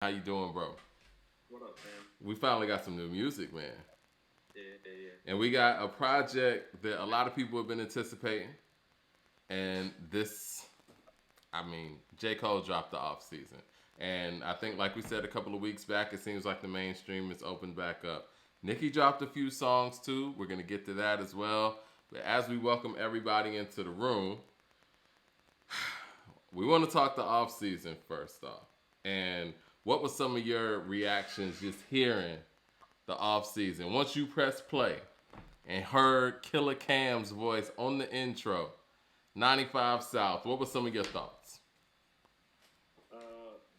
How you doing, bro? What up, man? We finally got some new music, man. Yeah. And we got a project that a lot of people have been anticipating. And this, I mean, J. Cole dropped the off season. And I think, like we said a couple of weeks back, it seems like the mainstream is opened back up. Nicki dropped a few songs too. We're going to get to that as well. But as we welcome everybody into the room, we want to talk the off season first off. And what was some of your reactions just hearing the off season? Once you press play and heard Killer Cam's voice on the intro, 95 South, what were some of your thoughts?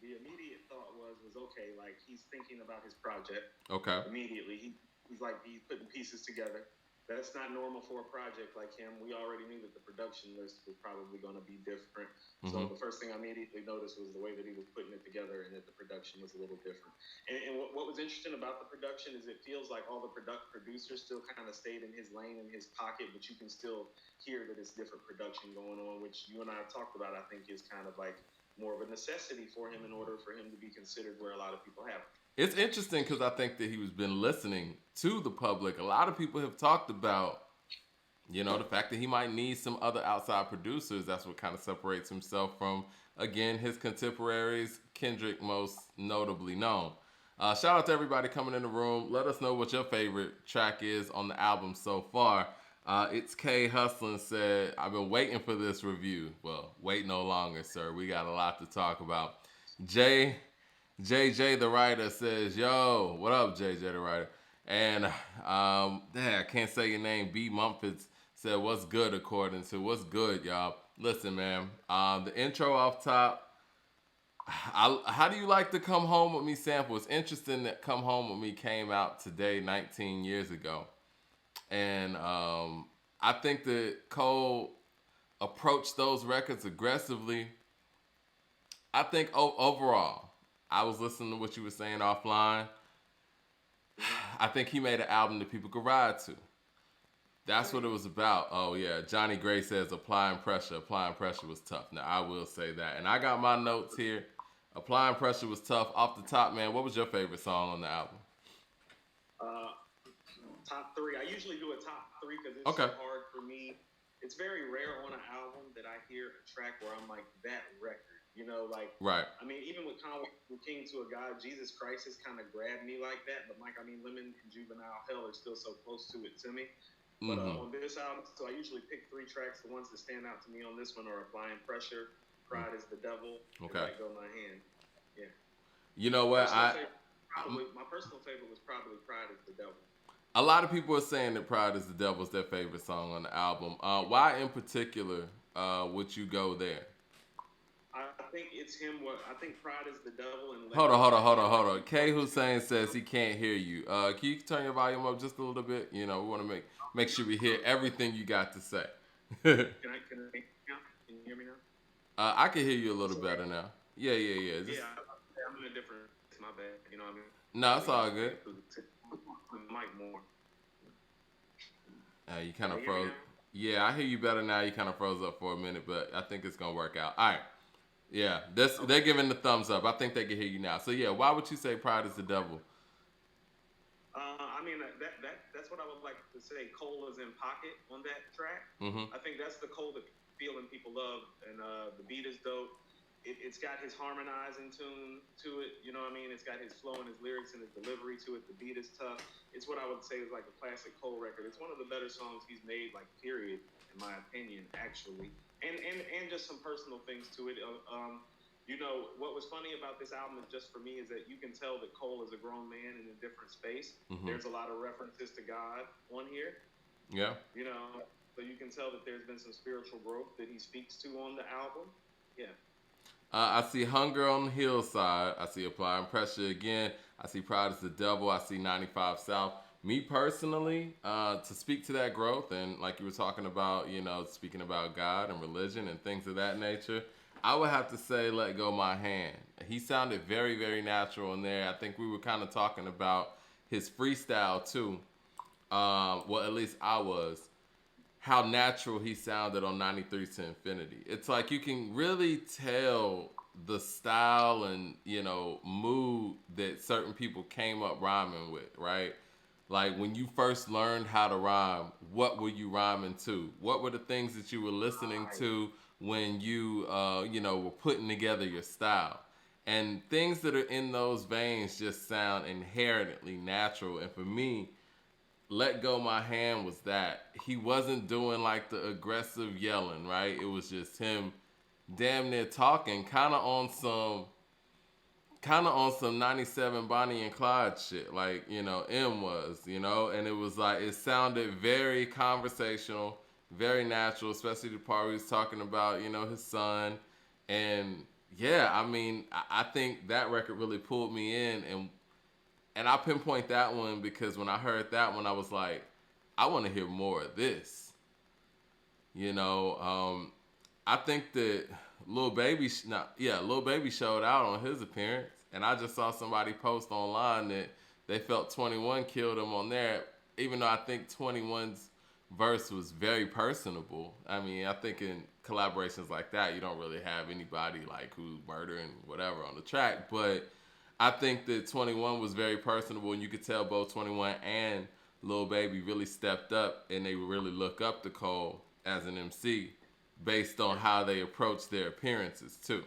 The immediate thought was okay. Like he's thinking about his project Okay. immediately. He's putting pieces together. That's not normal for a project like him. We already knew that the production list was probably going to be different. Mm-hmm. So the first thing I immediately noticed was the way that he was putting it together and that the production was a little different. And what was interesting about the production is it feels like all the producers still kind of stayed in his lane, in his pocket, but you can still hear that it's different production going on, which you and I have talked about, I think is kind of like more of a necessity for him in order for him to be considered where a lot of people have. It's interesting because I think that he was been listening to the public. A lot of people have talked about, the fact that he might need some other outside producers. That's what kind of separates himself from, again, his contemporaries, Kendrick most notably known. Shout out to everybody coming in the room. Let us know what your favorite track is on the album so far. It's K Hustlin said, I've been waiting for this review. Well, wait no longer, sir. We got a lot to talk about. Jay JJ the writer says, "Yo, what up, JJ the writer?" And I can't say your name. B Mumford said, "What's good?" According to what's good, y'all. Listen, man. The intro off top. How do you like the "Come Home with Me" sample? It's interesting that "Come Home with Me" came out today, 19 years ago, and I think that Cole approached those records aggressively. I think overall, I was listening to what you were saying offline. I think he made an album that people could ride to. That's what it was about. Oh yeah, Johnny Gray says applying pressure. Applying pressure was tough. Now I will say that, and I got my notes here. Applying pressure was tough. Off the top, man, what was your favorite song on the album? Uh, Top three. I usually do a top three because it's Okay. so hard for me. It's very rare on an album that I hear a track where I'm like, that record. Right. I mean, even with Conway from King to a God, Jesus Christ has kind of grabbed me like that. But Lemon and Juvenile Hell are still so close to it to me. But Mm-hmm. on this album, so I usually pick three tracks. The ones that stand out to me on this one are Applying Pressure, Pride is the Devil, and Okay. Let Go My Hand. Yeah. You know what? My personal favorite was probably Pride is the Devil. A lot of people are saying that "Pride is the Devil" is their favorite song on the album. Why in particular would you go there? I think it's him. I think Pride is the Devil and Hold on. K Hussein says he can't hear you. Can you turn your volume up just a little bit? We want to make sure we hear everything you got to say. Can you hear me now? I can hear you a little better now. Yeah. I'm in a different. It's my bad. You know what I mean? No, it's all good. Mic more. You kind of froze. Yeah, I hear you better now. You kind of froze up for a minute, but I think it's gonna work out. All right. Yeah, they're giving the thumbs up. I think they can hear you now. So yeah, why would you say "Pride is the Devil"? I mean that's what I would like to say. Cole is in pocket on that track. Mm-hmm. I think that's the Cole that feeling people love, and the beat is dope. It's got his harmonizing tune to it. You know what I mean? It's got his flow and his lyrics and his delivery to it. The beat is tough. It's what I would say is like a classic Cole record. It's one of the better songs he's made, like period, in my opinion, actually. And just some personal things to it. What was funny about this album is just for me is that you can tell that Cole is a grown man in a different space. Mm-hmm. There's a lot of references to God on here. Yeah. So you can tell that there's been some spiritual growth that he speaks to on the album. Yeah. I see Hunger on the Hillside. I see Applying Pressure again. I see Pride is the Devil. I see 95 South. Me personally, to speak to that growth and like you were talking about, speaking about God and religion and things of that nature, I would have to say Let Go My Hand. He sounded very, very natural in there. I think we were kind of talking about his freestyle too. Well, at least I was. How natural he sounded on 93 to Infinity. It's like you can really tell the style and mood that certain people came up rhyming with, right? Like when you first learned how to rhyme, what were you rhyming to? What were the things that you were listening to when you, were putting together your style? And things that are in those veins just sound inherently natural. And for me, Let Go My Hand was that. He wasn't doing like the aggressive yelling, right? It was just him damn near talking, kind of on some 97 Bonnie and Clyde shit, like, M was, and it was like, it sounded very conversational, very natural, especially the part where he was talking about, his son. And yeah, I mean, I think that record really pulled me in, and I pinpoint that one because when I heard that one, I was like, I want to hear more of this. I think that Lil Baby showed out on his appearance, and I just saw somebody post online that they felt 21 killed him on there, even though I think 21's verse was very personable. I mean, I think in collaborations like that, you don't really have anybody like who's murdering whatever on the track, but I think that 21 was very personable, and you could tell both 21 and Lil Baby really stepped up, and they really look up to Cole as an MC based on how they approach their appearances too.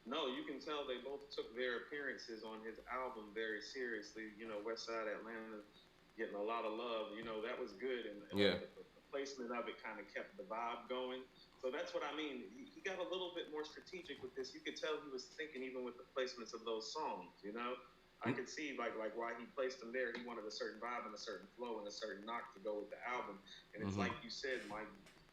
No, you can tell they both took their appearances on his album very seriously. West Side Atlanta getting a lot of love. That was good, and Yeah. the placement of it kind of kept the vibe going. So that's what I mean. He got a little bit more strategic with this. You could tell he was thinking even with the placements of those songs. I could see like why he placed them there. He wanted a certain vibe and a certain flow and a certain knock to go with the album. And it's like you said, Mike,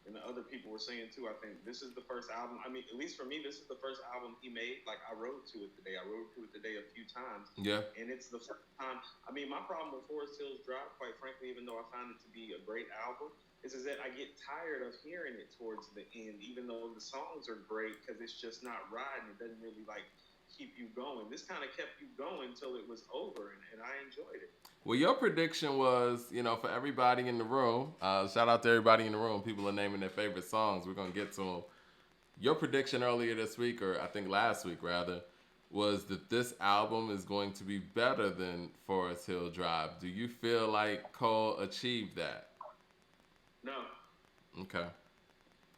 and the other people were saying too. I think this is the first album. I mean, at least for me, this is the first album he made. Like I rode to it today. I rode to it today a few times. Yeah. And it's the first time. I mean, my problem with Forest Hills Drive, quite frankly, even though I found it to be a great album, is that I get tired of hearing it towards the end, even though the songs are great, because it's just not riding. It doesn't really like keep you going. This kind of kept you going until it was over, and I enjoyed it. Well, your prediction was, for everybody in the room, shout out to everybody in the room. People are naming their favorite songs. We're going to get to them. Your prediction earlier this week, or I think last week rather, was that this album is going to be better than Forest Hill Drive. Do you feel like Cole achieved that? No. Okay.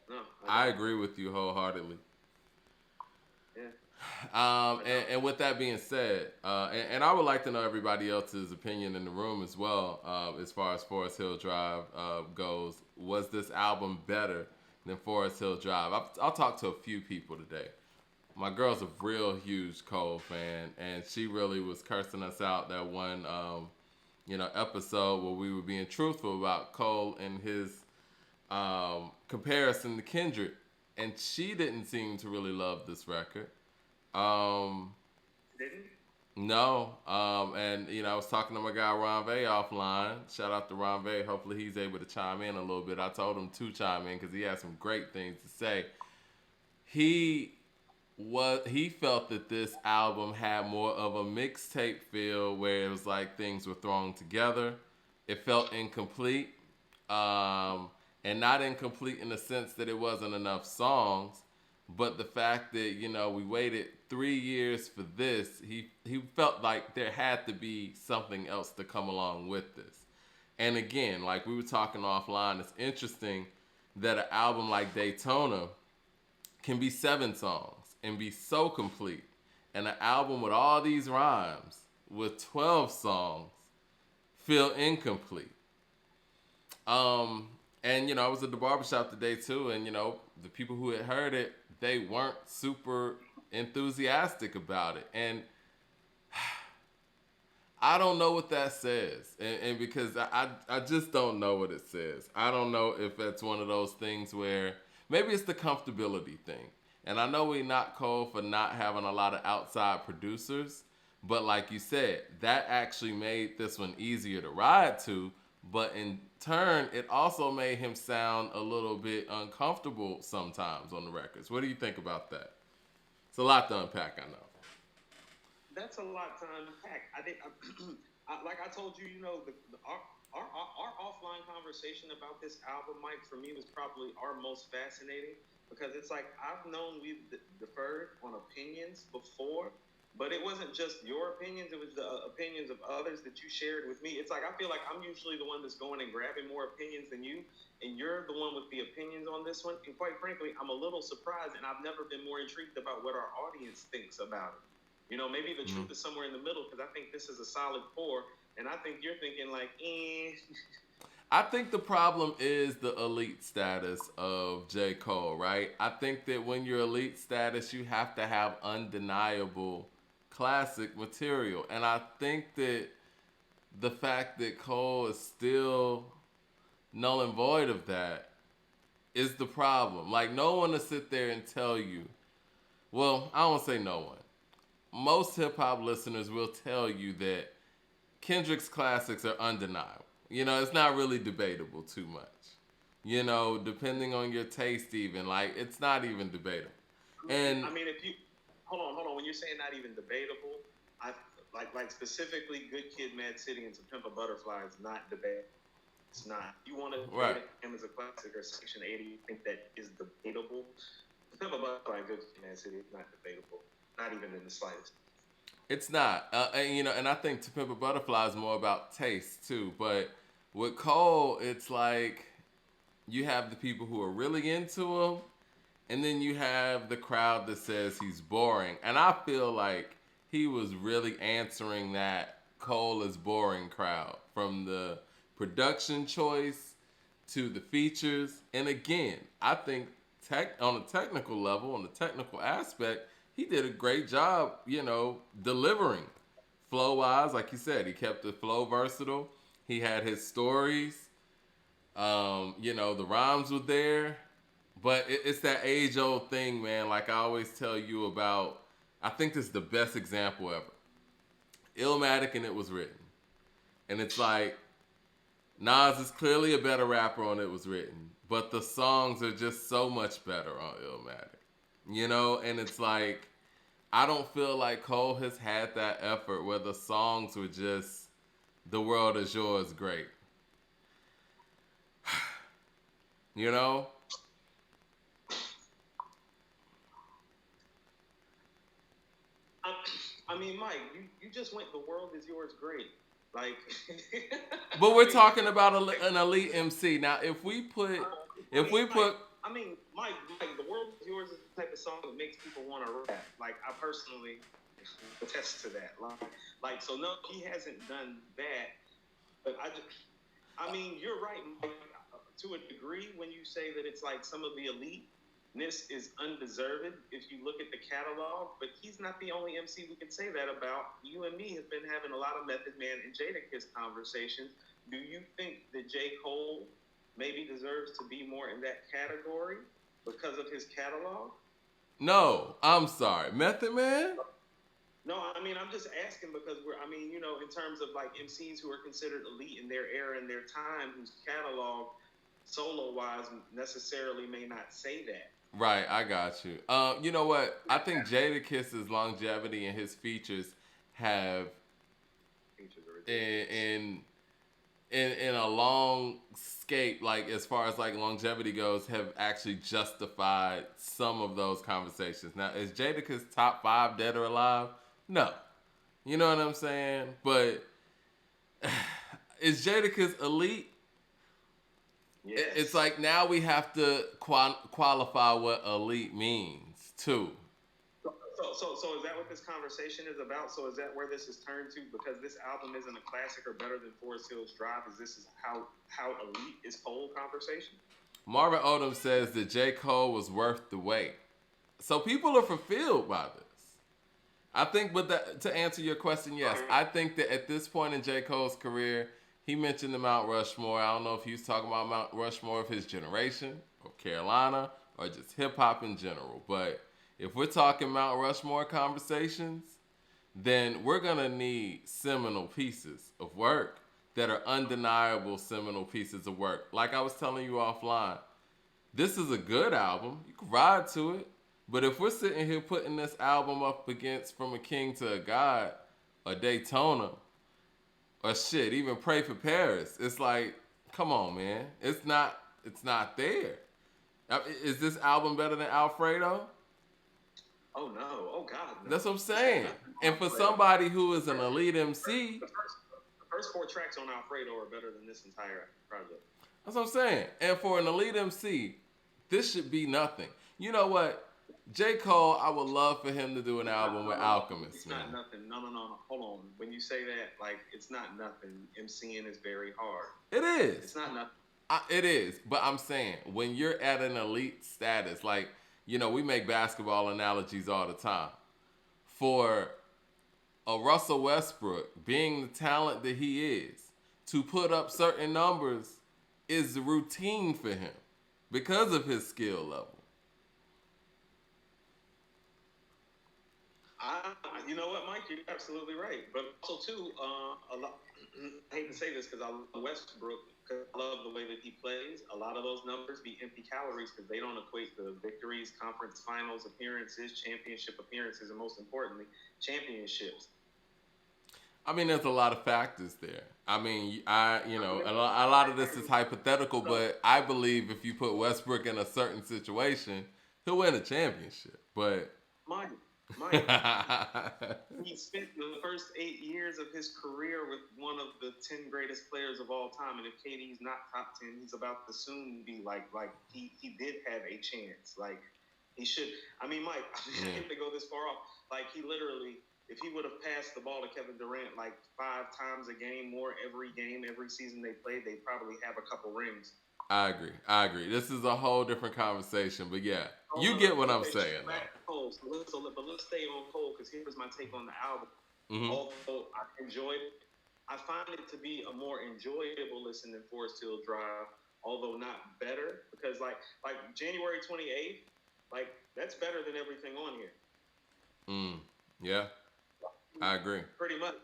No. I agree with you wholeheartedly. Yeah. And with that being said, and I would like to know everybody else's opinion in the room as well, as far as Forest Hill Drive goes. Was this album better than Forest Hill Drive? I'll talk to a few people today. My girl's a real huge Cole fan, and she really was cursing us out that one, episode where we were being truthful about Cole and his comparison to Kendrick, and she didn't seem to really love this record. Didn't? No. And I was talking to my guy Ron Vay offline. Shout out to Ron Vay. Hopefully he's able to chime in a little bit. I told him to chime in because he had some great things to say. He felt that this album had more of a mixtape feel where it was like things were thrown together. It felt incomplete. And not incomplete in the sense that it wasn't enough songs, but the fact that, we waited 3 years for this, he felt like there had to be something else to come along with this. And again, like we were talking offline, it's interesting that an album like Daytona can be 7 songs and be so complete. And an album with all these rhymes with 12 songs feel incomplete. And, I was at the barbershop today too, and, the people who had heard it, they weren't super enthusiastic about it. And I don't know what that says. And because I just don't know what it says. I don't know if that's one of those things where maybe it's the comfortability thing. And I know we not Cole for not having a lot of outside producers, but like you said, that actually made this one easier to ride to. But in turn, it also made him sound a little bit uncomfortable sometimes on the records. What do you think about that? It's a lot to unpack, I know. That's a lot to unpack. I think, like I told you, our offline conversation about this album, Mike, for me was probably our most fascinating because it's like I've known we've deferred on opinions before, But it wasn't just your opinions; it was the opinions of others that you shared with me. It's like I feel like I'm usually the one that's going and grabbing more opinions than you, and you're the one with the opinions on this one. And quite frankly, I'm a little surprised, and I've never been more intrigued about what our audience thinks about it. You know, maybe the truth is somewhere in the middle because I think this is a solid four, and I think you're thinking like, eh. I think the problem is the elite status of J. Cole, right? I think that when you're elite status, you have to have undeniable classic material. And I think that the fact that Cole is still null and void of that is the problem. Like, no one to sit there and tell you, well, I don't want to say no one. Most hip hop listeners will tell you that Kendrick's classics are undeniable. You know, it's not really debatable too much. You know, depending on your taste, even like it's not even debatable. And I mean, if you hold on, when you're saying not even debatable, I like specifically Good Kid, Mad City, and To Pimp a Butterfly is not debatable. It's not. You want to right, him as a classic or Section 80? You think that is debatable? To Pimp a Butterfly, Good Kid, Mad City is not debatable, not even in the slightest. it's not. And, you know, and I think To Pimp a Butterfly is more about taste too. But with Cole, it's like you have the people who are really into him, and then you have the crowd that says he's boring. And I feel like he was really answering that Cole is boring crowd from the production choice to the features. And again, I think on a technical level, on the technical aspect, he did a great job, you know, delivering. Flow wise, like you said, he kept the flow versatile. He had his stories. You know, the rhymes were there. But it's that age old thing, man. Like I always tell you about, I think this is the best example ever. Illmatic and It Was Written. And it's like, Nas is clearly a better rapper on It Was Written, but the songs are just so much better on Illmatic. You know, and it's like, I don't feel like Cole has had that effort where the songs were just The World Is Yours great. You know? I mean, Mike, you just went The World Is Yours great. Like, but we're talking about an elite MC. Now, if we put, Mike, The World Is Yours is the type of song that makes people want to rap. Like, I personally attest to that. Like, so no, he hasn't done that. But I mean, you're right, Mike, to a degree when you say that it's like some of the eliteness is undeserved if you look at the catalog, but he's not the only MC we can say that about. You and me have been having a lot of Method Man and Jadakiss conversations. Do you think that J. Cole maybe deserves to be more in that category because of his catalog? No, I'm sorry. Method Man? No, I mean, I'm just asking because you know, in terms of like MCs who are considered elite in their era and their time, whose catalog solo-wise necessarily may not say that. Right, I got you. You know what? I think Jadakiss's longevity and his features have in a long scape, like as far as like longevity goes, have actually justified some of those conversations. Now, is Jadakiss top 5 dead or alive? No. You know what I'm saying? But is Jadakiss elite? Yes. It's like now we have to qualify what elite means too. So is that what this conversation is about? So is that where this is turned to? Because this album isn't a classic or better than Forest Hills Drive. Is how elite is Cole conversation? Marvin Odom says that J. Cole was worth the wait. So people are fulfilled by this. I think, but to answer your question, yes, I think that at this point in J. Cole's career, he mentioned the Mount Rushmore. I don't know if he was talking about Mount Rushmore of his generation, or Carolina, or just hip hop in general. But if we're talking Mount Rushmore conversations, then we're going to need seminal pieces of work that are undeniable seminal pieces of work. Like I was telling you offline, this is a good album. You can ride to it. But if we're sitting here putting this album up against From a King to a God, or Daytona, or shit, even Pray for Paris, it's like, come on, man. It's not there. Is this album better than Alfredo? Oh no! Oh God! No. That's what I'm saying. And for Alfredo. somebody who is an elite MC, The first 4 tracks on Alfredo are better than this entire project. that's what I'm saying. And for an elite MC, this should be nothing. You know what? J. Cole, I would love for him to do an album with Alchemist, It's man. not nothing. No. Hold on. When you say that, like, it's not nothing. MCing is very hard. It is. It's not nothing. It is. But I'm saying, when you're at an elite status, like, you know, we make basketball analogies all the time. For a Russell Westbrook, being the talent that he is, to put up certain numbers is routine for him because of his skill level. You know what, Mike? You're absolutely right. But also, too, I hate to say this because I love Westbrook, because I love the way that he plays. A lot of those numbers be empty calories because they don't equate to victories, conference finals appearances, championship appearances, and most importantly, championships. I mean, there's a lot of factors there. I mean, a lot of this is hypothetical, but I believe if you put Westbrook in a certain situation, he'll win a championship. But Mike, he spent the first 8 years of his career with one of the 10 greatest players of all time, and if KD's not top 10, he's about to soon be like he did have a chance. Like, he should. I mean, Mike, I hate to go this far off. Like, he literally, if he would have passed the ball to Kevin Durant like 5 times a game, more every game, every season they played, they'd probably have a couple rings. I agree. This is a whole different conversation, but yeah, you get what I'm saying. But let's stay on Cole, because here's my take on the album. Mm-hmm. Although I find it to be a more enjoyable listen than Forest Hill Drive, although not better, because like January 28th, like, that's better than everything on here. Yeah, I agree. Pretty much.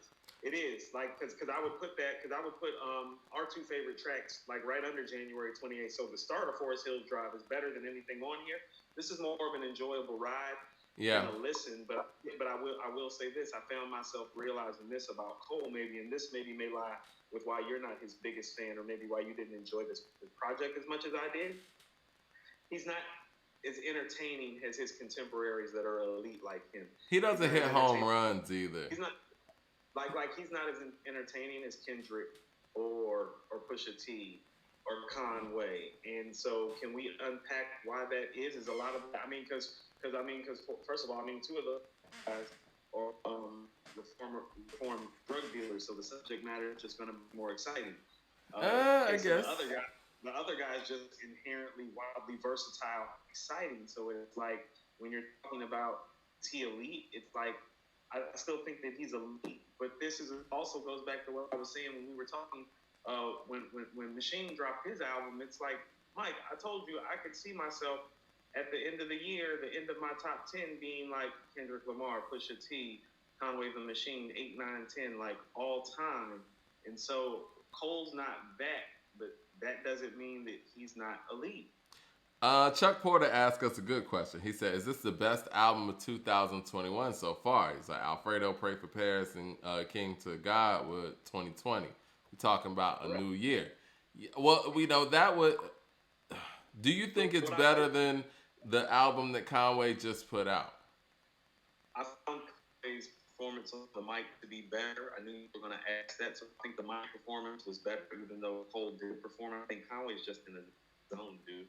It is, like, because I would put our 2 favorite tracks like right under January 28th. So the start of Forest Hills Drive is better than anything on here. This is more of an enjoyable ride than a listen. But I will say this: I found myself realizing this about Cole, maybe, and this maybe may lie with why you're not his biggest fan, or maybe why you didn't enjoy this project as much as I did. He's not as entertaining as his contemporaries that are elite like him. He doesn't hit home runs either. He's not. Like he's not as entertaining as Kendrick or Pusha T or Conway. And so, can we unpack why that is? Is a lot of, because first of all, 2 of the guys are reformed drug dealers, so the subject matter is just going to be more exciting. I guess the other guy is just inherently wildly versatile, exciting. So it's like, when you're talking about T elite, it's like, I still think that he's elite. But this also goes back to what I was saying when we were talking, when Machine dropped his album. It's like, Mike, I told you I could see myself at the end of the year, the end of my top 10 being like Kendrick Lamar, Pusha T, Conway the Machine, 8, 9, 10, like all time. And so Cole's not that, but that doesn't mean that he's not elite. Chuck Porter asked us a good question. He said, is this the best album of 2021 so far? He's like, Alfredo, Pray for Paris, and King to God with 2020. We're talking about a new year. Well, we know that would... Do you think it's better than the album that Conway just put out? I found Conway's performance on the mic to be better. I knew you were going to ask that, so I think the mic performance was better, even though Cole did perform. I think Conway's just in a zone, dude.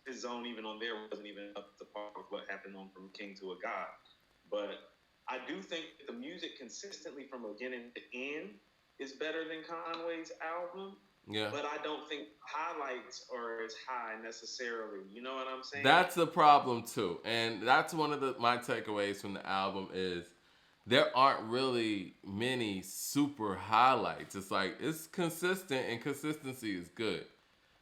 His zone, even on there, wasn't even up to par with what happened on From King to a God. But I do think the music consistently from beginning to end is better than Conway's album. Yeah. But I don't think highlights are as high necessarily. You know what I'm saying? That's the problem too. And that's one of my takeaways from the album is there aren't really many super highlights. It's like, it's consistent, and consistency is good.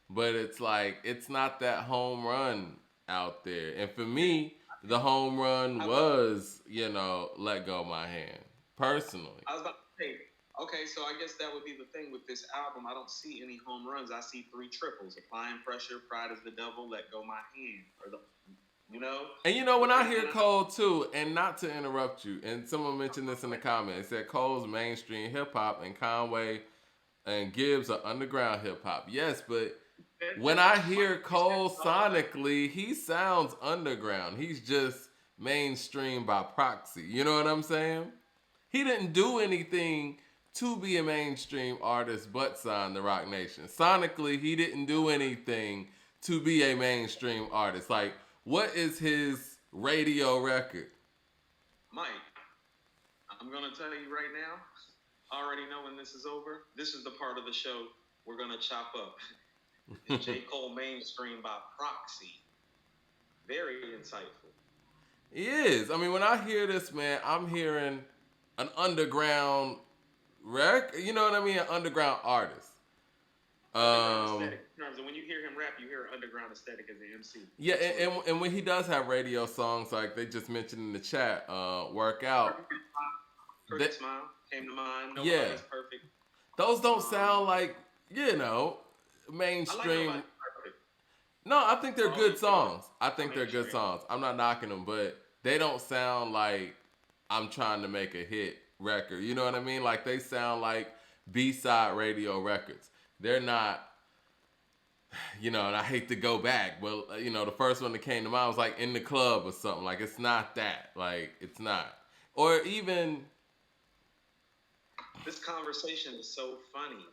But it's like, it's not that home run out there. And for me, the home run was, Let Go My Hand, personally. I was about to say, okay, so I guess that would be the thing with this album. I don't see any home runs. I see 3 triples: Applying Pressure, Pride is the Devil, Let Go My Hand. And when I hear Cole too, and not to interrupt you, and someone mentioned this in the comments, it said Cole's mainstream hip-hop and Conway and Gibbs are underground hip-hop. Yes, but... when I hear Cole sonically, he sounds underground. He's just mainstream by proxy. You know what I'm saying? he didn't do anything to be a mainstream artist but sign the Rock Nation. Sonically, he didn't do anything to be a mainstream artist. Like, what is his radio record? Mike, I'm gonna tell you right now. I already know when this is over. This is the part of the show we're gonna chop up. Is J. Cole mainstream by proxy? Very insightful. He is. I mean, when I hear this, man, I'm hearing an underground you know what I mean? An underground artist. Aesthetic. In terms of when you hear him rap, you hear underground aesthetic as an MC. Yeah, and when he does have radio songs, like they just mentioned in the chat, Workout. Perfect Smile came to mind. Nobody's Yeah. perfect. Those don't sound like, mainstream. No, I think they're good songs. I think they're good songs. I'm not knocking them, but they don't sound like I'm trying to make a hit record. You know what I mean? Like they sound like B-side radio records. They're not, and I hate to go back, but the first one that came to mind was like In the Club or something. Like it's not that. Like it's not. Or even this conversation is so funny.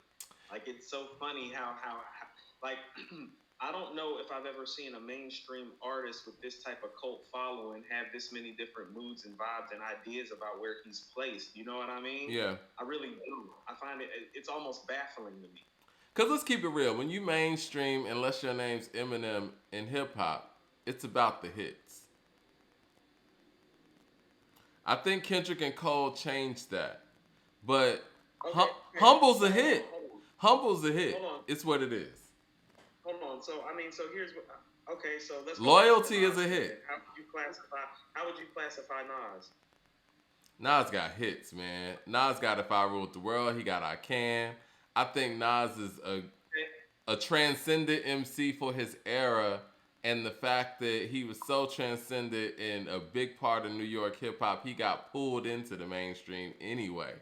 Like it's so funny how like I don't know if I've ever seen a mainstream artist with this type of cult following have this many different moods and vibes and ideas about where he's placed. You know what I mean? Yeah. I really do. I find it's almost baffling to me. Because let's keep it real. When you mainstream, unless your name's Eminem in hip-hop, it's about the hits. I think Kendrick and Cole changed that. But Humble's a hit. Humble's a hit. It's what it is. Hold on. So here's what. Okay, so let's. Loyalty is a hit. How would you classify Nas? Nas got hits, man. Nas got If I Ruled the World. He got I Can. I think Nas is a transcendent MC for his era, and the fact that he was so transcendent in a big part of New York hip hop, he got pulled into the mainstream anyway,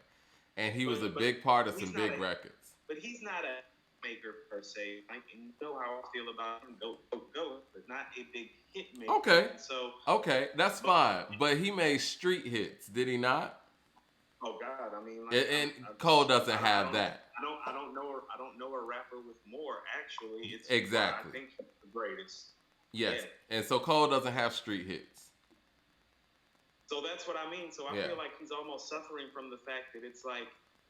and he was a big part of some big records. But he's not a maker per se. You know how I feel about him. Go, but not a big hit maker. Okay, that's fine. But he made street hits, did he not? Oh God, I mean, and Cole doesn't have that. I don't know a rapper with more. Actually, it's exactly. I think he's the greatest. Yes, yeah. And so Cole doesn't have street hits. So that's what I mean. So I feel like he's almost suffering from the fact that it's like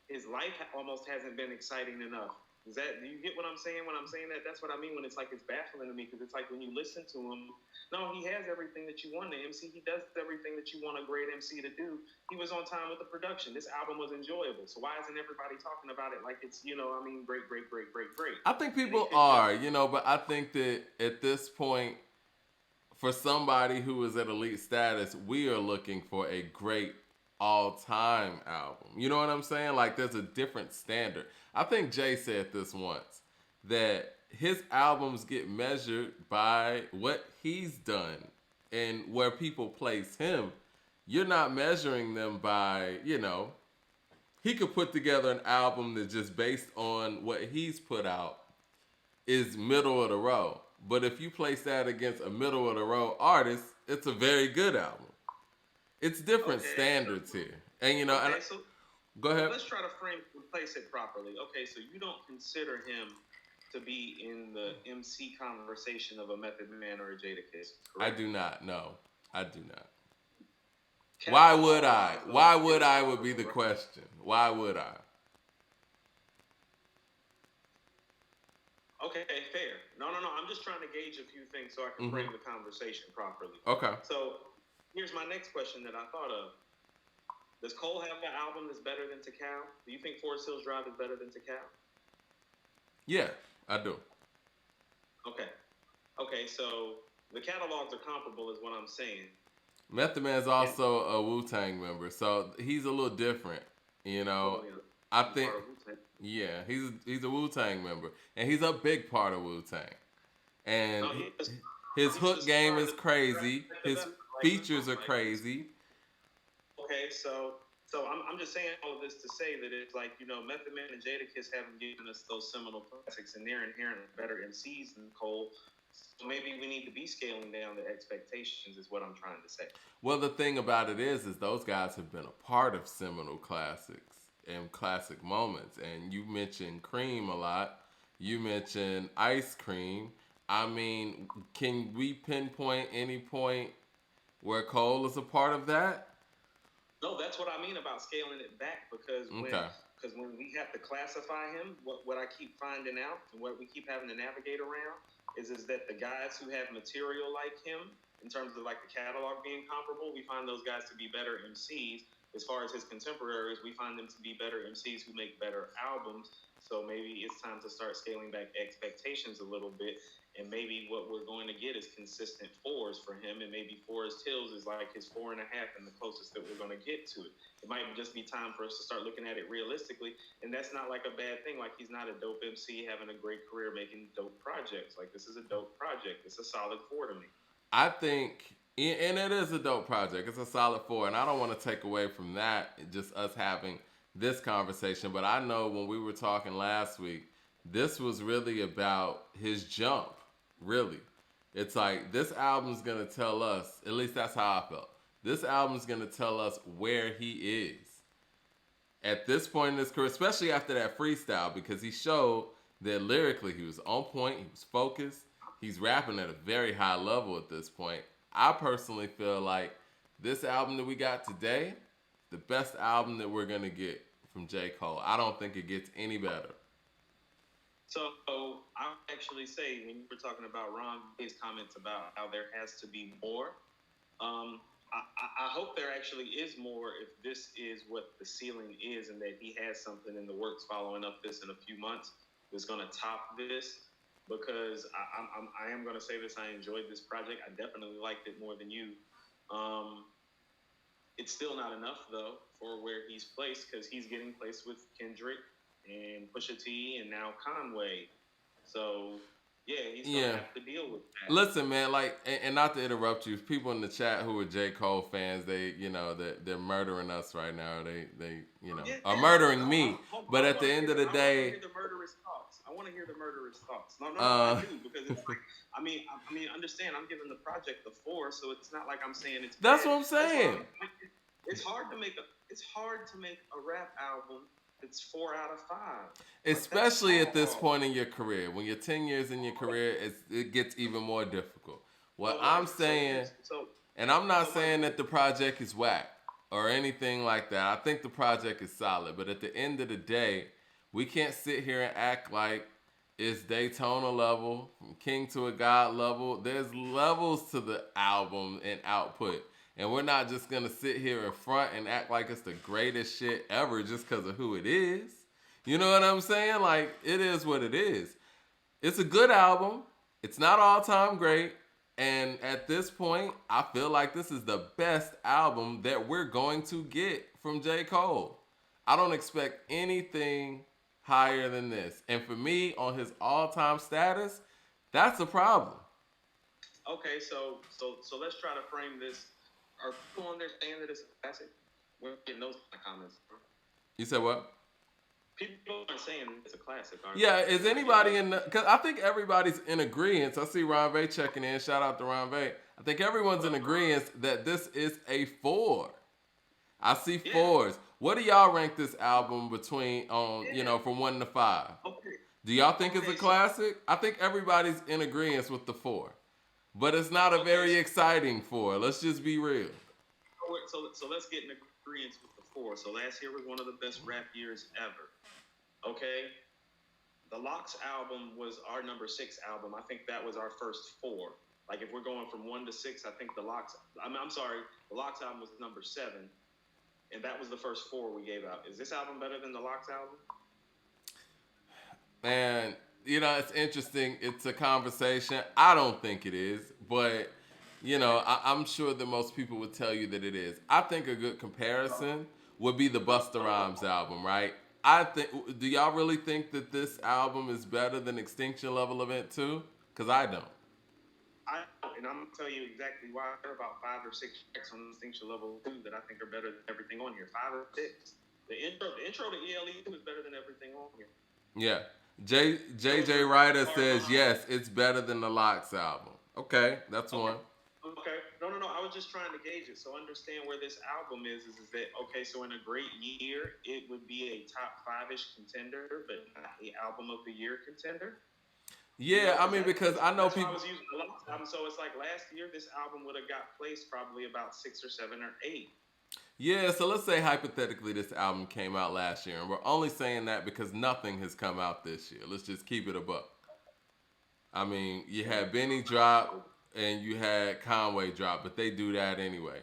his life almost hasn't been exciting enough. Do you get what I'm saying when I'm saying that? That's what I mean when it's like it's baffling to me, because it's like when you listen to him, no, he has everything that you want in MC. He does everything that you want a great MC to do. He was on time with the production. This album was enjoyable. So why isn't everybody talking about it like it's, great? I think people are, but I think that at this point, for somebody who is at elite status, we are looking for a great all-time album. You know what I'm saying? Like there's a different standard. I think Jay said this once, that his albums get measured by what he's done and where people place him. You're not measuring them by, he could put together an album that's just based on what he's put out is middle of the road. But if you place that against a middle of the road artist, it's a very good album. It's different standards here. And, go ahead. Let's try to place it properly. Okay, so you don't consider him to be in the MC conversation of a Method Man or a Jadakiss, correct? I do not. No, I do not. Why would I? Why would I would be the question. Why would I? Okay, fair. No. I'm just trying to gauge a few things so I can frame the conversation properly. Okay. So here's my next question that I thought of. Does Cole have an album that's better than Tikal? Do you think Forest Hills Drive is better than Tikal? Yeah, I do. Okay, so the catalogs are comparable is what I'm saying. Method Man's also a Wu-Tang member, so he's a little different, I think, yeah, he's a Wu-Tang member, and he's a big part of Wu-Tang. And his hook game is crazy. His features are crazy. Okay, so I'm just saying all of this to say that it's like, Method Man and Jadakiss haven't given us those seminal classics, and they're inherently better MCs than Cole. So maybe we need to be scaling down the expectations, is what I'm trying to say. Well, the thing about it is those guys have been a part of seminal classics and classic moments. And you mentioned Cream a lot. You mentioned Ice Cream. I mean, can we pinpoint any point where Cole is a part of that? No, that's what I mean about scaling it back, because Okay. when we have to classify him, what I keep finding out and what we keep having to navigate around is that the guys who have material like him, in terms of like the catalog being comparable, we find those guys to be better MCs. As far as his contemporaries, we find them to be better MCs who make better albums. So maybe it's time to start scaling back expectations a little bit, and maybe what we're going to get is consistent fours for him, and maybe Forest Hills is like his 4.5 and the closest that we're going to get to it. It might just be time for us to start looking at it realistically, and that's not like a bad thing. Like, he's not a dope MC having a great career making dope projects. Like, this is a dope project. It's a solid four to me. I think, and it is a dope project. It's a solid four, and I don't want to take away from that, just us having this conversation. But I know when we were talking last week, this was really about his jump. Really, it's like this album's gonna tell us. At least that's how I felt. This album's gonna tell us where he is at this point in his career, especially after that freestyle, because he showed that lyrically he was on point, he was focused, he's rapping at a very high level at this point. I personally feel like this album that we got today, the best album that we're gonna get from J. Cole. I don't think it gets any better. So I'll actually say, when you were talking about Ron B's comments about how there has to be more, I hope there actually is more if this is what the ceiling is, and that he has something in the works following up this in a few months that's going to top this. Because I am going to say this, I enjoyed this project. I definitely liked it more than you. It's still not enough, though, for where he's placed, because he's getting placed with Kendrick and Pusha T and now Conway. So yeah, he's gonna have to deal with that. Listen, man, like, and not to interrupt you, people in the chat who are J. Cole fans, they, they're murdering us right now. They are murdering me. But at the end of the day, I want to hear the murderous thoughts. I want to hear the murderous thoughts. No, I do, because it's like, I mean, understand, I'm giving the project the 4, so it's not like I'm saying it's. That's bad. what I'm saying. It's hard to make a rap album. It's 4 out of 5. Especially at this point in your career. When you're 10 years in your career, it gets even more difficult. What I'm saying, and I'm not saying that the project is whack or anything like that. I think the project is solid. But at the end of the day, we can't sit here and act like it's Daytona level, from King to a God level. There's levels to the album and output. And we're not just going to sit here in front and act like it's the greatest shit ever just because of who it is. You know what I'm saying? Like, it is what it is. It's a good album. It's not all-time great. And at this point, I feel like this is the best album that we're going to get from J. Cole. I don't expect anything higher than this. And for me, on his all-time status, that's a problem. Okay, so let's try to frame this. Are people on there saying that it's a classic? We're getting those comments. You said what? People aren't saying it's a classic, aren't Yeah, they? is anybody in the... Because I think everybody's in agreement. I see Ron Vay checking in. Shout out to Ron Vay. I think everyone's in agreement that this is a 4. I see 4s. What do y'all rank this album between, from 1 to 5? Okay. Do y'all think it's a classic? I think everybody's in agreement with the 4. But it's not a very exciting 4. Let's just be real. So let's get in agreement with the 4. So last year was one of the best rap years ever. Okay? The Lox album was our number 6 album. I think that was our first 4. Like, if we're going from 1 to 6, I think the Lox album was number 7. And that was the first 4 we gave out. Is this album better than the Lox album? Man, it's interesting. It's a conversation. I don't think it is, but I'm sure that most people would tell you that it is. I think a good comparison would be the Busta Rhymes album, right? Do y'all really think that this album is better than Extinction Level Event 2? Because I don't. And I'm gonna tell you exactly why. There are about 5 or 6 tracks on Extinction Level 2 that I think are better than everything on here. 5 or 6. The intro to ELE is better than everything on here. Yeah. JJ Ryder says yes, it's better than the Locks album. Okay, that's Okay. one. Okay. No, no, no. I was just trying to gauge it. So understand where this album is that okay, so in a great year, it would be a top five-ish contender, but not a album of the year contender. You Yeah, know, I mean because I know that's why I people. was using the last album. So it's like last year, this album would have got placed probably about six or seven or eight. Yeah, so let's say hypothetically this album came out last year, and we're only saying that because nothing has come out this year. Let's just keep it a buck. I mean, you had Benny drop and you had Conway drop, but they do that anyway.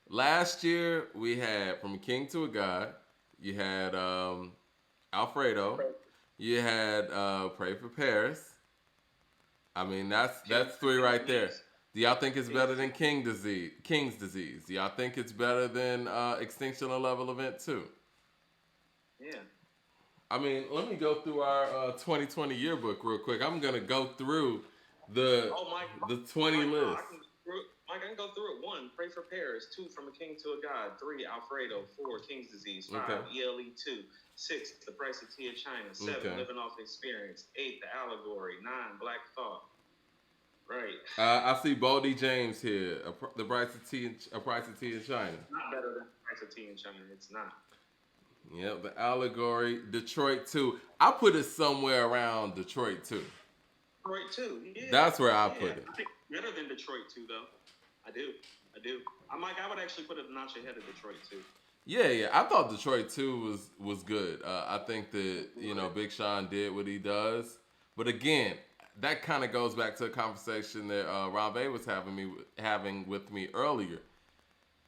Last year we had From a King to a God. You had Alfredo. You had Pray for Paris. I mean, that's three right there. Do y'all think it's better than King's Disease? Do y'all think it's better than Extinction on Level Event 2? Yeah. I mean, let me go through our 2020 yearbook real quick. I'm gonna go through the Oh, Mike, the 20 Mike, list. Mike, I can go through it. One, Pray for Paris. Two, From a King to a God. Three, Alfredo. Four, King's Disease. Five, Okay. ELE 2. Six, The Price of Tea of China. Seven, Okay. Living Off Experience. Eight, The Allegory. Nine, Black Thought. Right. I see Boldy James here. The Price of Tea, A Price of Tea in China. Not better than The Price of Tea in China. It's not. Yep, the Allegory, Detroit 2. I put it somewhere around Detroit 2. Detroit 2. Yeah. That's where I Yeah. put it. I think better than Detroit 2, though. I do. Mike, I would actually put it a notch ahead of Detroit 2. Yeah. I thought Detroit 2 was good. I think that, Big Sean did what he does. But again, that kind of goes back to a conversation that Rob A was having with me earlier.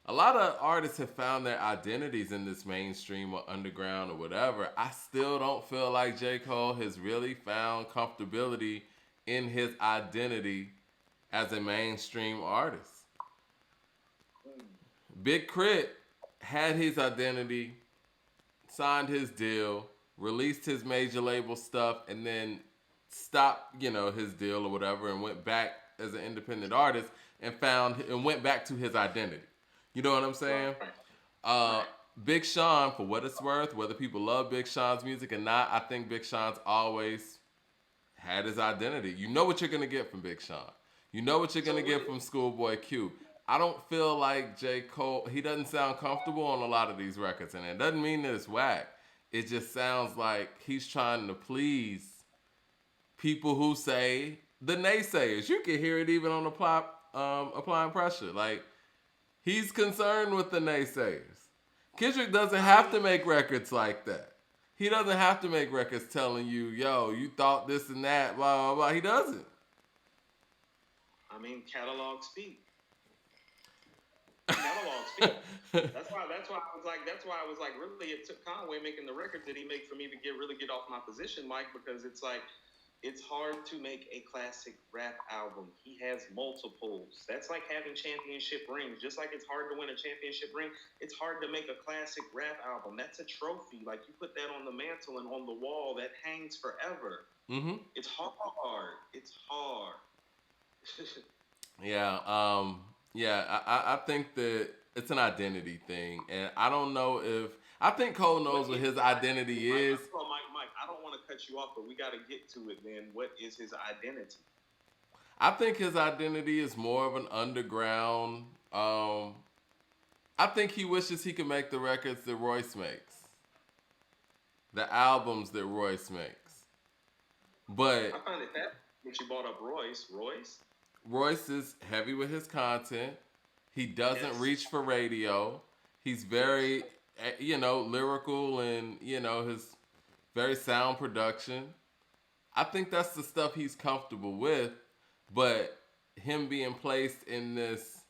A lot of artists have found their identities in this mainstream or underground or whatever. I still don't feel like J. Cole has really found comfortability in his identity as a mainstream artist. Big Crit had his identity, signed his deal, released his major label stuff, and then stopped, his deal or whatever, and went back as an independent artist and went back to his identity. You know what I'm saying? Big Sean, for what it's worth, whether people love Big Sean's music or not, I think Big Sean's always had his identity. You know what you're gonna get from Big Sean. You know what you're gonna get from Schoolboy Q. I don't feel like J. Cole, he doesn't sound comfortable on a lot of these records, and it doesn't mean that it's whack. It just sounds like he's trying to please people who say the naysayers. You can hear it even on Applying Pressure. Like, he's concerned with the naysayers. Kendrick doesn't have to make records like that. He doesn't have to make records telling you, yo, you thought this and that, blah, blah, blah. He doesn't. I mean, catalog speak. Catalog speak. That's why I was like, really, it took Conway making the records that he made for me to really get off my position, Mike, because it's like, it's hard to make a classic rap album. He has multiples. That's like having championship rings. Just like it's hard to win a championship ring, it's hard to make a classic rap album. That's a trophy. Like, you put that on the mantle and on the wall, that hangs forever. Mm-hmm. It's hard. It's hard. Yeah. I think that it's an identity thing, and I don't know if I think Cole knows what his identity is. Mike, I don't want to cut you off, but we got to get to it. Then, what is his identity? I think his identity is more of an underground. I think he wishes he could make the records that Royce makes, the albums that Royce makes. But I find it that when you brought up Royce. Royce is heavy with his content. He doesn't reach for radio. He's very, lyrical and, his very sound production. I think that's the stuff he's comfortable with, but him being placed in this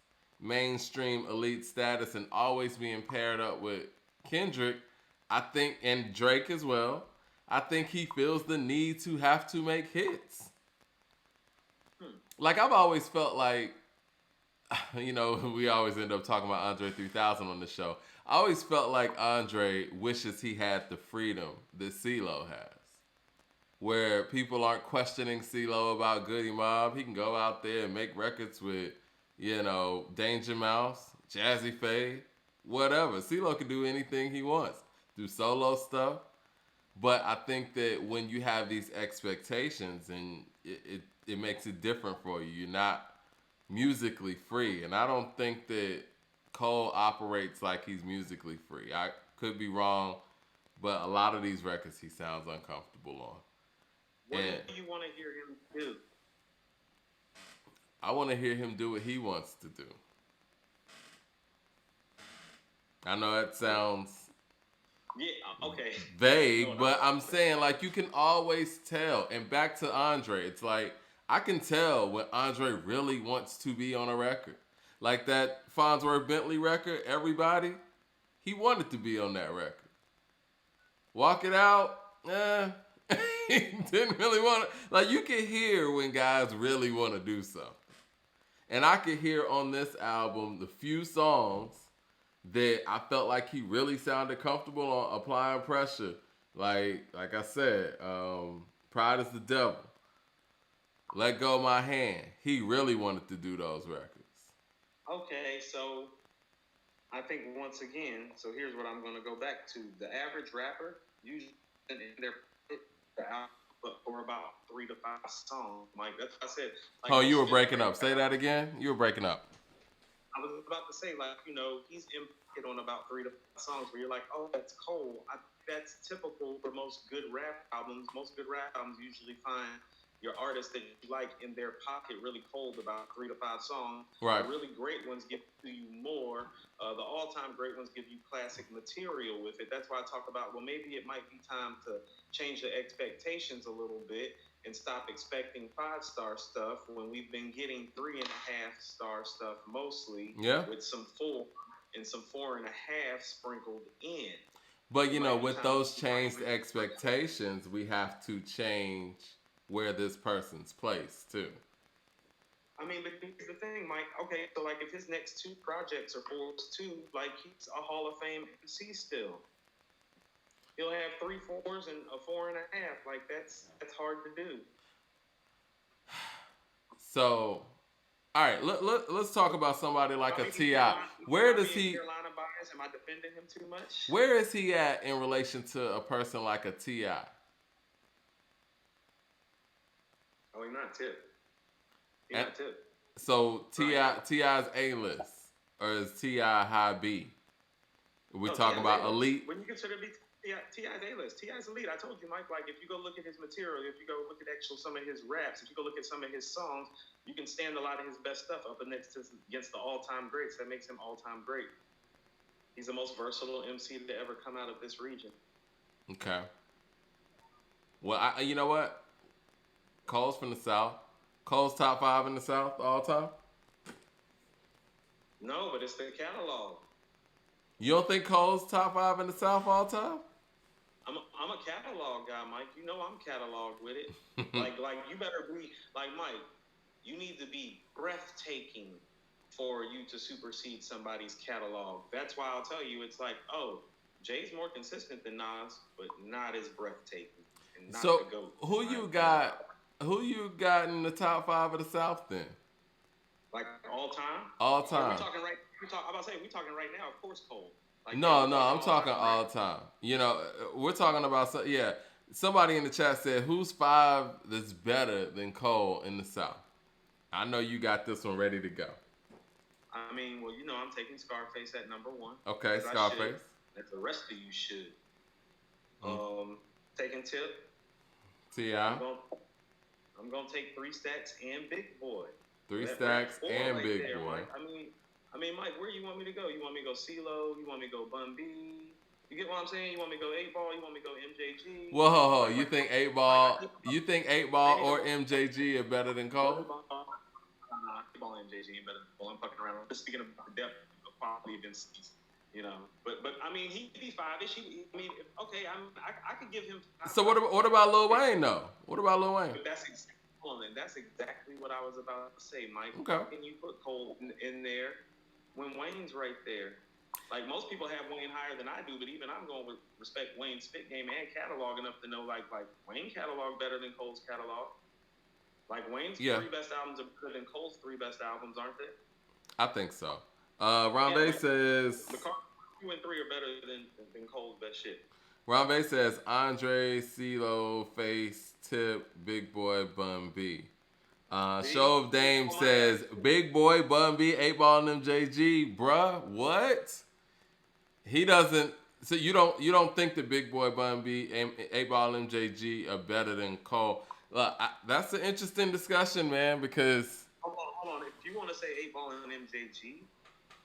mainstream elite status and always being paired up with Kendrick, I think, and Drake as well, I think he feels the need to have to make hits. Like, I've always felt like, we always end up talking about Andre 3000 on the show. I always felt like Andre wishes he had the freedom that CeeLo has, where people aren't questioning CeeLo about Goody Mob. He can go out there and make records with, Danger Mouse, Jazzy Faye, whatever. CeeLo can do anything he wants, do solo stuff. But I think that when you have these expectations, and it makes it different for you. You're not musically free, and I don't think that Cole operates like he's musically free. I could be wrong, but a lot of these records he sounds uncomfortable on. What And do you want to hear him do? I want to hear him do what he wants to do. I know that sounds Yeah, okay. vague, but I'm saying like you can always tell. And back to Andre, it's like I can tell when Andre really wants to be on a record. Like that Farnsworth Bentley record, everybody, he wanted to be on that record. Walk It Out, he didn't really want to. Like you can hear when guys really want to do something. And I could hear on this album the few songs that I felt like he really sounded comfortable on applying pressure. Like I said, Pride is the Devil. Let Go of My Hand. He really wanted to do those records. Okay, so I think once again, so here's what I'm going to go back to. The average rapper usually in their album for about 3 to 5 songs. Like that's what I said. Like, Oh, you were breaking up. Say that again. You were breaking up. I was about to say, like, he's impacted on about 3 to 5 songs where you're like, oh, that's Cole. That's typical for most good rap albums. Most good rap albums usually find your artist that you like in their pocket really cold about 3 to 5 songs. Right. The really great ones give to you more. The all-time great ones give you classic material with it. That's why I talk about, well, maybe it might be time to change the expectations a little bit and stop expecting 5-star stuff when we've been getting 3.5-star stuff mostly. Yeah. With some 4 and some 4.5 sprinkled in. But with those changed expectations, we have to change where this person's placed too. I mean, but here's the thing, Mike. Okay, so like if his next 2 projects are 4s too, like he's a Hall of Fame MC still. He'll have 3 4s and a 4.5. Like that's hard to do. So, all right, let's talk about somebody like a T.I. Where does he? Carolina bias? Am I defending him too much? Where is he at in relation to a person like a T.I.? Oh, he's not Tip. He's not Tip. So T.I.'s A-list, or is T.I. high B? We're talking about elite. When you consider T.I.'s A-list, T.I.'s elite. I told you, Mike, like if you go look at his material, if you go look at some of his raps, if you go look at some of his songs, you can stand a lot of his best stuff up against the all-time greats. That makes him all-time great. He's the most versatile MC to ever come out of this region. Okay. Well, you know what? Cole's from the South. Cole's top 5 in the South all time? No, but it's the catalog. You don't think Cole's top 5 in the South all time? I'm a catalog guy, Mike. You know I'm cataloged with it. like you better be like Mike. You need to be breathtaking for you to supersede somebody's catalog. That's why I'll tell you, it's like, oh, Jay's more consistent than Nas, but not as breathtaking. And not so the GOAT. who you got? Who you got in the top 5 of the South then? Like all time? All time. We're talking right. I'm about to say we're talking right now. Of course, Cole. Like, no, I'm talking all time. We're talking about somebody in the chat said who's 5 that's better than Cole in the South. I know you got this one ready to go. I mean, well, I'm taking Scarface at number 1. Okay, Scarface. As the rest of you should. Taking Tip. T.I. I'm gonna take 3 Stacks and Big Boy. 3 Stacks and right Big Boy. Mike. I mean, Mike, where you want me to go? You want me to go CeeLo? You want me to go Bun B? You get what I'm saying? You want me to go 8 Ball? You want me to go MJG? Whoa, you think 8 Ball? You think 8 Ball or MJG are better than Cole? 8 Ball and MJG are better than Cole. I'm fucking around. I'm just speaking about the depth of quality of MCs. But I mean, he'd be 5-ish. Okay, I could give him. So what about Lil Wayne though? What about Lil Wayne? But that's exactly what I was about to say, Mike. Okay. How can you put Cole in there when Wayne's right there? Like most people have Wayne higher than I do, but even I'm going to respect Wayne's spit game and catalog enough to know like Wayne catalog better than Cole's catalog. Like Wayne's 3 best albums are better than Cole's 3 best albums, aren't they? I think so. Rondé says the 2 and 3 are better than Cole's best shit. Rambe says Andre, CeeLo, Face, Tip, Big Boy, Bun B. See? Show of Dame Oh my says God. Big Boy, Bun B, 8 Ball, and MJG. Bruh, what? He doesn't. So you don't think the Big Boy, Bun B, 8 Ball, MJG are better than Cole? Look, that's an interesting discussion, man, because Hold on. If you want to say 8 Ball and MJG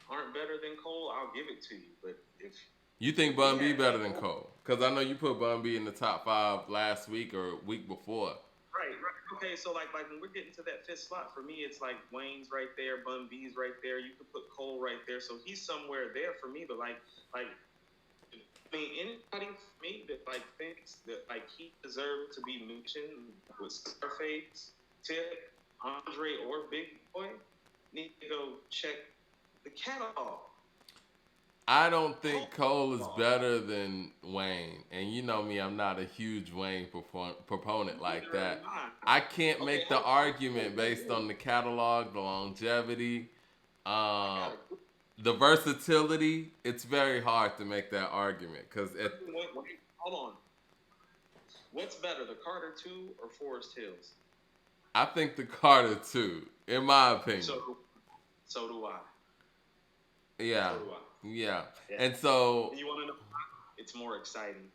aren't better than Cole, I'll give it to you. But if you think we Bun B had better than Cole. Because I know you put Bun B in the top 5 last week or week before. right. Okay, so like when we're getting to that fifth slot, for me, it's like Wayne's right there, Bun B's right there. You could put Cole right there, so he's somewhere there for me. But like I mean, anybody for me that like thinks that like he deserved to be mentioned with Scarface, Tip, Andre, or Big Boy, need to go check the catalog. I don't think Cole is better than Wayne. And you know me, I'm not a huge Wayne proponent like that. I can't Okay, make the argument based on the catalog, the longevity, um, the versatility. It's very hard to make that argument because Wait, hold on. What's better, the Carter 2 or Forest Hills? I think the Carter too, in my opinion. So do I. Yeah, So do I. yeah. Yeah. And so And you want to know why? It's more exciting.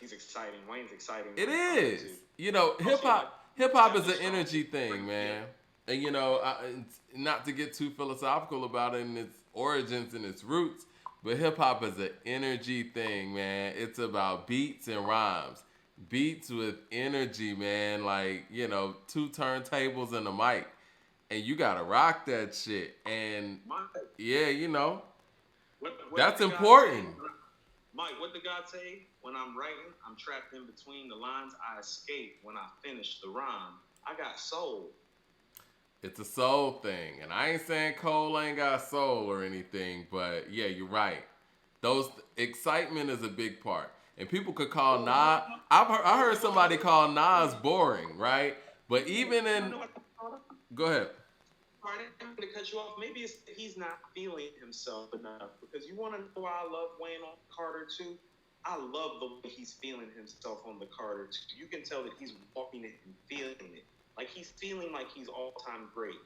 He's exciting. Wayne's exciting. it is. You know, hip hop is an energy thing, man. And you know, not to get too philosophical about it and its origins and its roots, but hip hop is an energy thing, man. It's about beats and rhymes. Beats with energy, man. Like, you know, 2 turntables and a mic. And you gotta rock that shit. And yeah, you know, that's important. Mike, what did God say? When I'm writing, I'm trapped in between the lines. I escape when I finish the rhyme. I got soul. It's a soul thing. And I ain't saying Cole ain't got soul or anything, but yeah, you're right. Those excitement is a big part. And people could call Nas. I heard somebody call Nas boring, right? But even in, go ahead. I didn't mean to cut you off. Maybe it's that he's not feeling himself enough. Because you want to know why I love Wayne on Carter 2? I love the way he's feeling himself on the Carter 2. You can tell that he's walking it and feeling it. Like he's feeling like he's all-time great.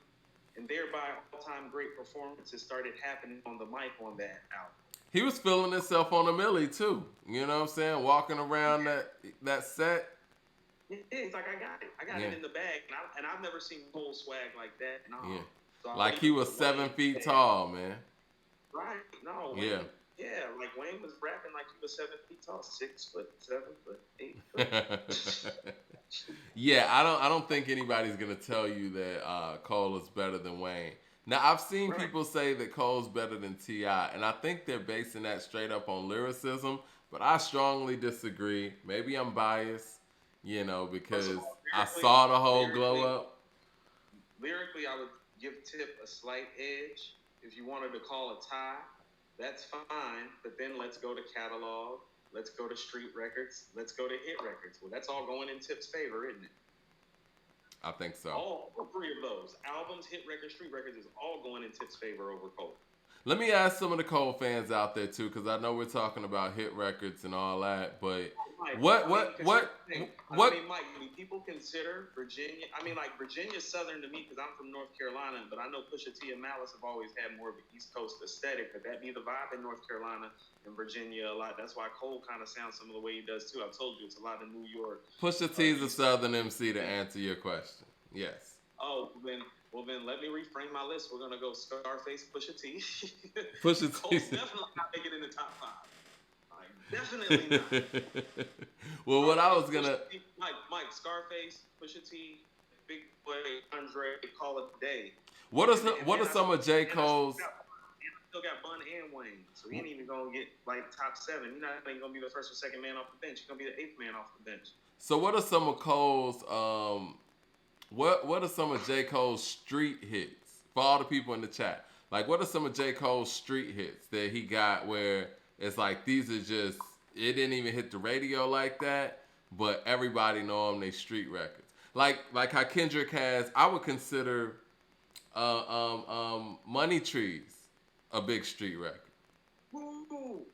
And thereby, all-time great performances started happening on the mic on that album. He was feeling himself on the Millie too. You know what I'm saying? Walking around that set. Yeah, it's like I got it in the bag, and I've never seen Cole swag like that. No. Yeah, so like he was 7 feet tall, man. Right? No. Yeah. Yeah, like Wayne was rapping like he was 7 feet tall, 6 foot, 7 foot, 8 foot. Yeah, I don't think anybody's gonna tell you that Cole is better than Wayne. Now I've seen people say that Cole's better than T.I., and I think they're basing that straight up on lyricism, but I strongly disagree. Maybe I'm biased. You know, because I saw the whole glow up. Lyrically, I would give Tip a slight edge. If you wanted to call a tie, that's fine. But then let's go to catalog. Let's go to street records. Let's go to hit records. Well, that's all going in Tip's favor, isn't it? I think so. All 3 of those. Albums, hit records, street records is all going in Tip's favor over Cole. Let me ask some of the Cole fans out there too, because I know we're talking about hit records and all that, but what? I mean, Mike, do people consider Virginia? I mean, like Virginia's Southern to me because I'm from North Carolina, but I know Pusha T and Malice have always had more of an East Coast aesthetic. Could that be the vibe in North Carolina and Virginia a lot? That's why Cole kind of sounds some of the way he does too. I told you it's a lot in New York. Pusha T's a Southern MC to answer your question. Yes. Oh, well then let me reframe my list. We're gonna go Scarface, Pusha T. Pusha T. Cole's definitely not making it in the top 5. Definitely not. Well, what I was gonna Mike, Scarface, Pusha T, Big Boy, Andre, call it a day. What are some of J. Cole's? Still got Bun and Wayne, so he ain't even gonna get like top 7. You're not even gonna be the first or second man off the bench. You're gonna be the 8th man off the bench. So what are some of Cole's? What are some of J. Cole's street hits for all the people in the chat? Like, what are some of J. Cole's street hits that he got where it's like these are just, it didn't even hit the radio like that, but everybody know them, they street records. Like how Kendrick has, I would consider Money Trees a big street record. Woo!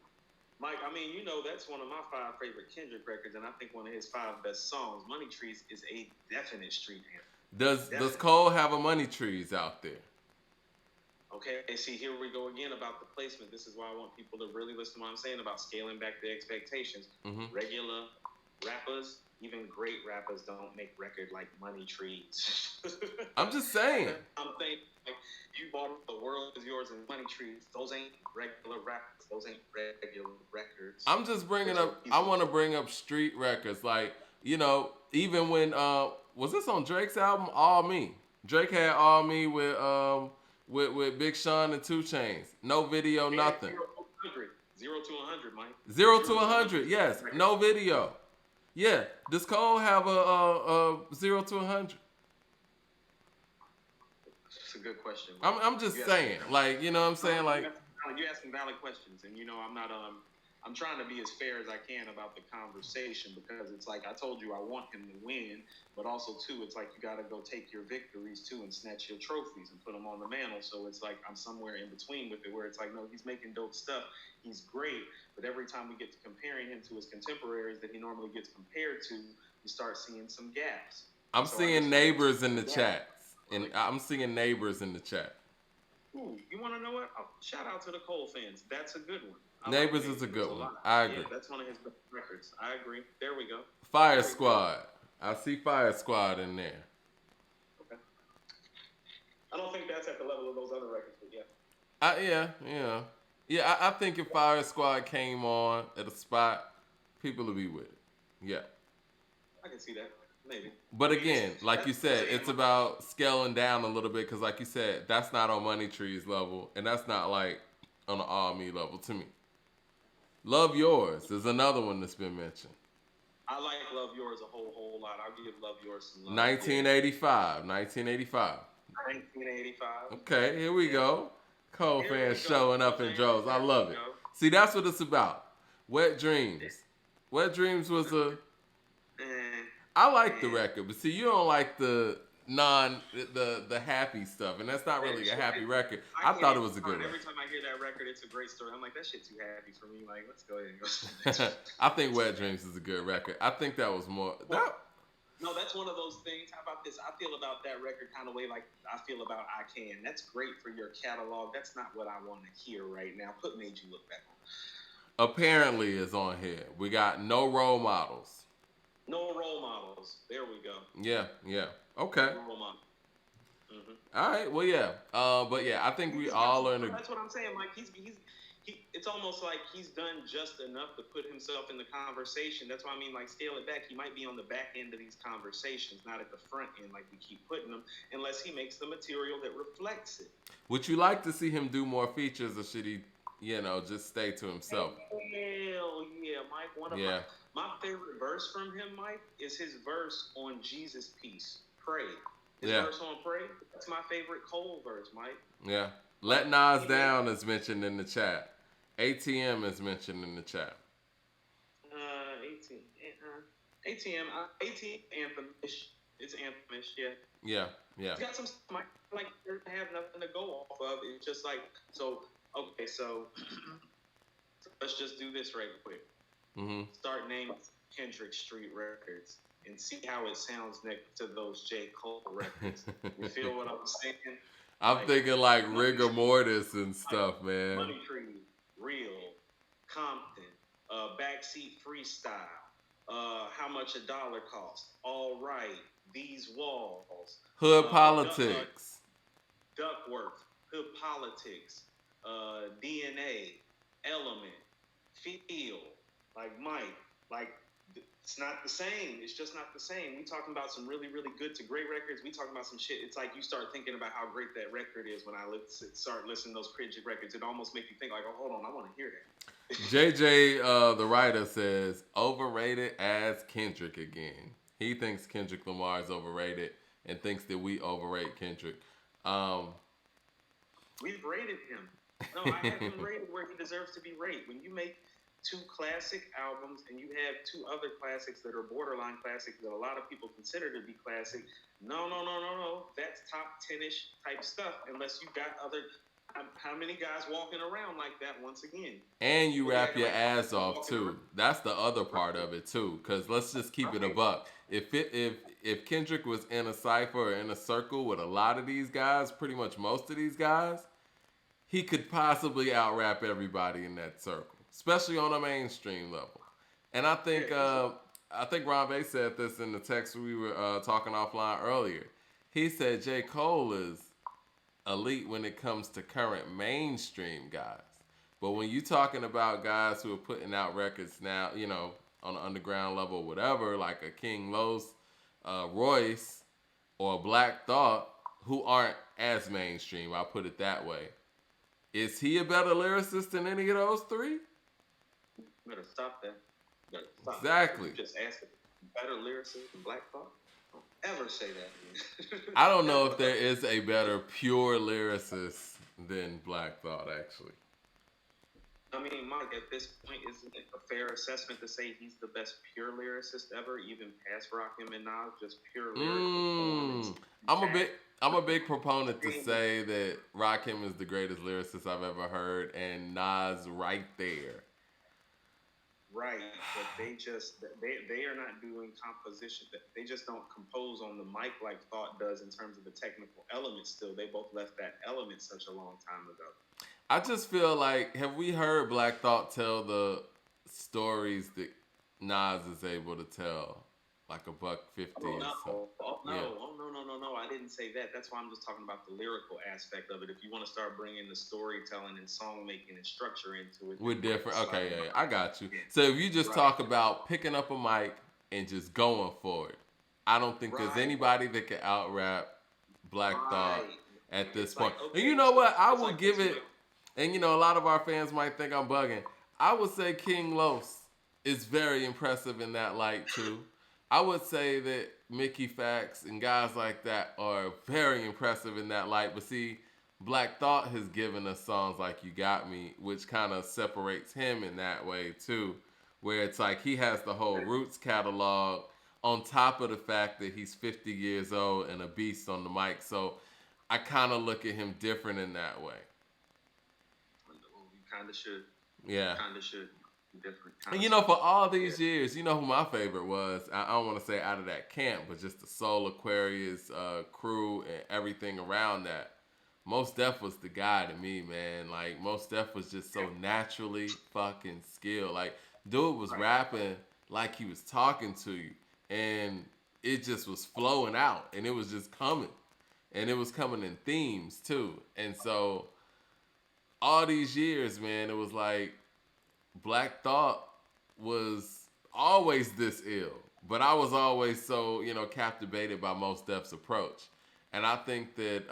Mike, I mean, you know, that's one of my 5 favorite Kendrick records, and I think one of his 5 best songs. Money Trees is a definite street anthem. Does Cole have a Money Trees out there? Okay, see, here we go again about the placement. This is why I want people to really listen to what I'm saying about scaling back the expectations. Mm-hmm. Regular rappers, even great rappers, don't make record like Money Trees. I'm just saying. I'm saying, like, you bought The World Is Yours and Money Trees. Those ain't regular rappers. Those ain't regular records. I'm just bringing up. I want to bring up street records, like, you know, even when was this on Drake's album All Me? Drake had All Me with Big Sean and 2 Chainz. No video, nothing. 0 to 100, Mike. 0 to 100, yes. No video. Yeah. Does Cole have a 0 to 100? It's a good question. I'm just saying, like, you know what I'm saying, like. You're asking valid questions, and you know I'm not I'm trying to be as fair as I can about the conversation, because it's like I told you I want him to win, but also too it's like you got to go take your victories too and snatch your trophies and put them on the mantle. So it's like I'm somewhere in between with it, where it's like, no, he's making dope stuff, he's great, but every time we get to comparing him to his contemporaries that he normally gets compared to, you start seeing some gaps. I'm seeing neighbors in the chat, and I'm seeing neighbors in the chat. Ooh, you want to know what? Oh, shout out to the Cole fans. That's a good one. Neighbors is a good one. I agree. Yeah, that's one of his best records. I agree. There we go. Fire Squad. I see Fire Squad in there. Okay. I don't think that's at the level of those other records, but yeah. Yeah, I think if Fire Squad came on at a spot, people would be with it. Yeah. I can see that. Maybe. But again, like you said, it's about scaling down a little bit, because like you said, that's not on Money Trees level, and that's not like on the All Me level to me. Love Yours is another one that's been mentioned. I like Love Yours a whole lot. I'll give Love Yours some love. 1985. 1985. Okay, here we go. Cole fans showing up in droves. I love it. See, that's what it's about. Wet Dreams. Wet Dreams was a... I like the record, but see, you don't like the happy stuff, and that's not really a happy record. I thought it was a good record. Every time I hear that record, it's a great story. I'm like, that shit too happy for me. Like, let's go ahead and go to the next one. I think Wet Dreams is a good record. I think that was more... No, that's one of those things. How about this? I feel about that record kind of way like I feel about I Can. That's great for your catalog. That's not what I want to hear right now. Put Made You Look Back on. Apparently is on here. We got No Role Models. No Role Models. There we go. Yeah. Okay. No Role Models. Mm-hmm. All right. Well, yeah. But yeah, I think we all are in That's what I'm saying. Like it's almost like he's done just enough to put himself in the conversation. That's why I mean, like, scale it back. He might be on the back end of these conversations, not at the front end like we keep putting them, unless he makes the material that reflects it. Would you like to see him do more features, or should he, just stay to himself? Hell yeah, Mike. One of my favorite verse from him, Mike, is his verse on Jesus Peace. Pray. His verse on Pray. That's my favorite Cole verse, Mike. Yeah. Let Nas Down is mentioned in the chat. ATM is mentioned in the chat. ATM anthem-ish. It's anthem-ish, Yeah. It's got some stuff like to have nothing to go off of. It's just like, so let's just do this right quick. Mm-hmm. Start naming Kendrick Street records and see how it sounds next to those J. Cole records. You feel what I'm saying? I'm thinking like Rigor Mortis and stuff, man. Money Tree, Real, Compton, Backseat Freestyle, How Much a Dollar Cost, All Right, These Walls, Hood Politics, Duckworth, Hood Politics, DNA, Element, Feel, like Mike, like it's not the same. It's just not the same. We talking about some really, really good to great records. We talking about some shit. It's like you start thinking about how great that record is when I start listening to those Kendrick records. It almost makes you think like, oh, hold on, I want to hear that. JJ, the writer, says overrated as Kendrick again. He thinks Kendrick Lamar is overrated and thinks that we overrate Kendrick. We've rated him. No, I have him rated where he deserves to be rated. When you make 2 classic albums and you have 2 other classics that are borderline classics that a lot of people consider to be classic, no. That's top 10-ish type stuff unless you got other How many guys walking around like that once again? And you Well, rap your like ass off walking around. too. That's the other part Right. of it too. Cause let's just keep it a Right. buck. If Kendrick was in a cipher or in a circle with a lot of these guys, pretty much most of these guys, he could possibly out rap everybody in that circle, especially on a mainstream level. And Yeah, easily. I think Ron Bay said this in the text we were talking offline earlier. He said J. Cole is elite when it comes to current mainstream guys. But when you talking about guys who are putting out records now, on the underground level, whatever, like a King Los, Royce, or Black Thought, who aren't as mainstream, I'll put it that way. Is he a better lyricist than any of those three? Better stop that. Better stop that. Exactly. You just asked a better lyricist than Black Thought. Don't ever say that. I don't know if Ever. there is a better pure lyricist than Black Thought, actually. I mean, Mike, at this point, isn't it a fair assessment to say he's the best pure lyricist ever, even past Rakim and Nas, just pure lyrical performance? Mm, I'm a big I'm a big proponent to say that Rakim is the greatest lyricist I've ever heard, and Nas right there. Right, but they are not doing composition. They just don't compose on the mic like Thought does in terms of the technical elements. Still, they both left that element such a long time ago. I just feel like, have we heard Black Thought tell the stories that Nas is able to tell, like a buck 50 Oh or no! something? Oh no! Yeah, Oh no! No! No! No! I didn't say that. That's why I'm just talking about the lyrical aspect of it. If you want to start bringing the storytelling and song making and structure into it, we're then great. different. Slide Okay, them yeah, out. I got you. Yeah. So if you just Right. talk about picking up a mic and just going for it, I don't think there's Right. anybody that can out rap Black Thought Right. at this It's point. like And you okay, know so what? I it's will like give this, it. Mike. And a lot of our fans might think I'm bugging. I would say King Los is very impressive in that light too. I would say that Mickey Fax and guys like that are very impressive in that light. But see, Black Thought has given us songs like You Got Me, which kind of separates him in that way too. Where it's like he has the whole Roots catalog on top of the fact that he's 50 years old and a beast on the mic. So I kind of look at him different in that way. You kind of should. Yeah. Kind of should. Different. And Kinda for all should. these years, who my favorite was? I don't want to say out of that camp, but just the Soul Aquarius crew and everything around that. Mos Def was the guy to me, man. Like, Mos Def was just so naturally fucking skilled. Like, dude was Right. rapping like he was talking to you, and it just was flowing out, and it was just coming, and it was coming in themes too. And so all these years, man, it was like Black Thought was always this ill, but I was always so captivated by Mos Def's approach, and I think that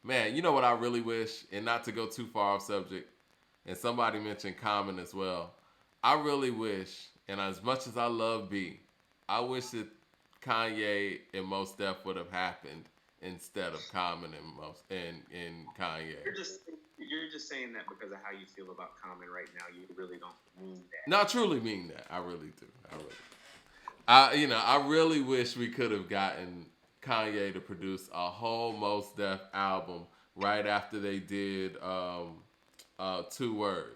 man, you know what I really wish, and not to go too far off subject, and somebody mentioned Common as well. I really wish, and as much as I love B, I wish that Kanye and Mos Def would have happened instead of Common and Kanye. You're just saying that because of how you feel about Common right now. You really don't mean that. No, I truly mean that. I really do. I really wish we could have gotten Kanye to produce a whole Mos Def album right after they did 2 Words.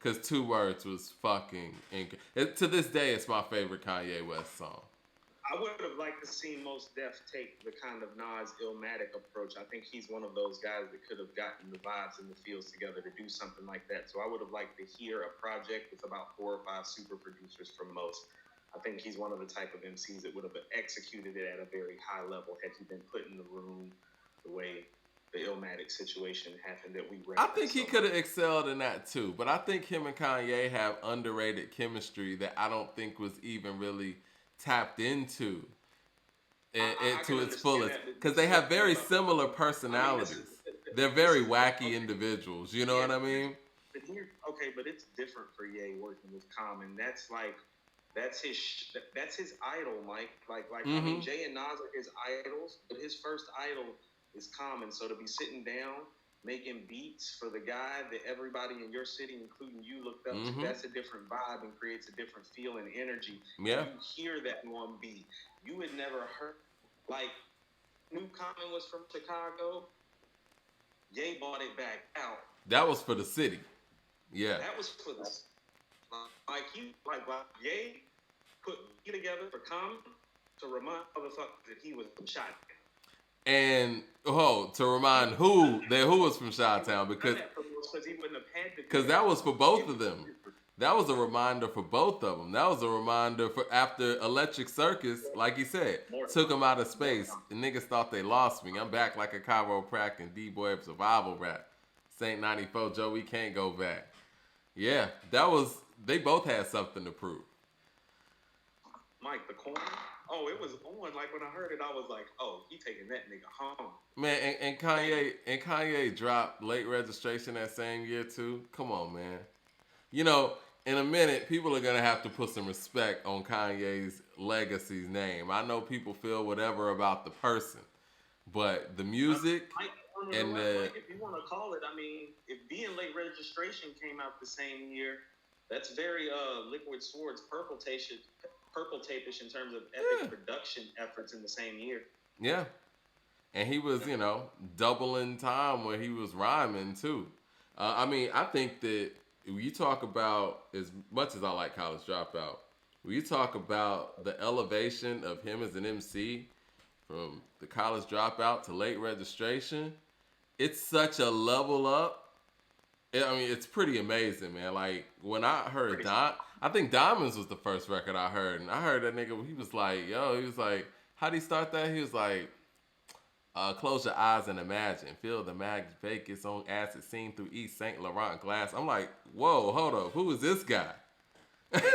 Because 2 Words was fucking to this day, it's my favorite Kanye West song. I would have liked to see Mos Def take the kind of Nas Illmatic approach. I think he's one of those guys that could have gotten the vibes and the feels together to do something like that. So I would have liked to hear a project with about 4 or 5 super producers from Mos. I think he's one of the type of MCs that would have executed it at a very high level had he been put in the room the way the Illmatic situation happened that we read. I think he could have excelled in that too. But I think him and Kanye have underrated chemistry that I don't think was even really tapped into to its fullest, because they have very similar personalities. They're very wacky individuals. You know what I mean? But but it's different for Ye working with Common. That's his idol, Mike. I mean, Jay and Nas are his idols, but his first idol is Common. So to be sitting down making beats for the guy that everybody in your city, including you, looked up to, that's a different vibe and creates a different feel and energy. Yeah. You hear that on beat. You had never heard, knew Common was from Chicago. Ye bought it back out. That was for the city. Yeah. That was for the Ye put me together for Common to remind motherfuckers that he was from Chi-Town. And to remind who was from Chi-Town because he wouldn't have had to. Because that was for both of them. That was a reminder for both of them. That was a reminder for after Electric Circus, like he said, took them out of space. The niggas thought they lost me. I'm back like a chiropractic D-boy of survival rap. Saint 94, Joe, we can't go back. Yeah, they both had something to prove. Mike, the corner. Oh, it was on. Like when I heard it, I was like, "Oh, he taking that nigga home." Man, and Kanye dropped Late Registration that same year too. Come on, man. You know, in a minute, people are gonna have to put some respect on Kanye's legacy's name. I know people feel whatever about the person, but the music and the if you want to call it, I mean, if Being Late Registration came out the same year, that's very Liquid Swords purple tape-ish in terms of epic production efforts in the same year. Yeah. And he was, doubling time where he was rhyming too. I mean, I think that when you talk about, as much as I like College Dropout, when you talk about the elevation of him as an MC from the College Dropout to Late Registration, it's such a level up. I mean, it's pretty amazing, man. Like, when I heard I think Diamonds was the first record I heard. And I heard that nigga, he was like, how'd he start that? He was like, close your eyes and imagine. Feel the magic Vegas on acid seen through East St. Laurent glass. I'm like, whoa, hold up. Who is this guy? That's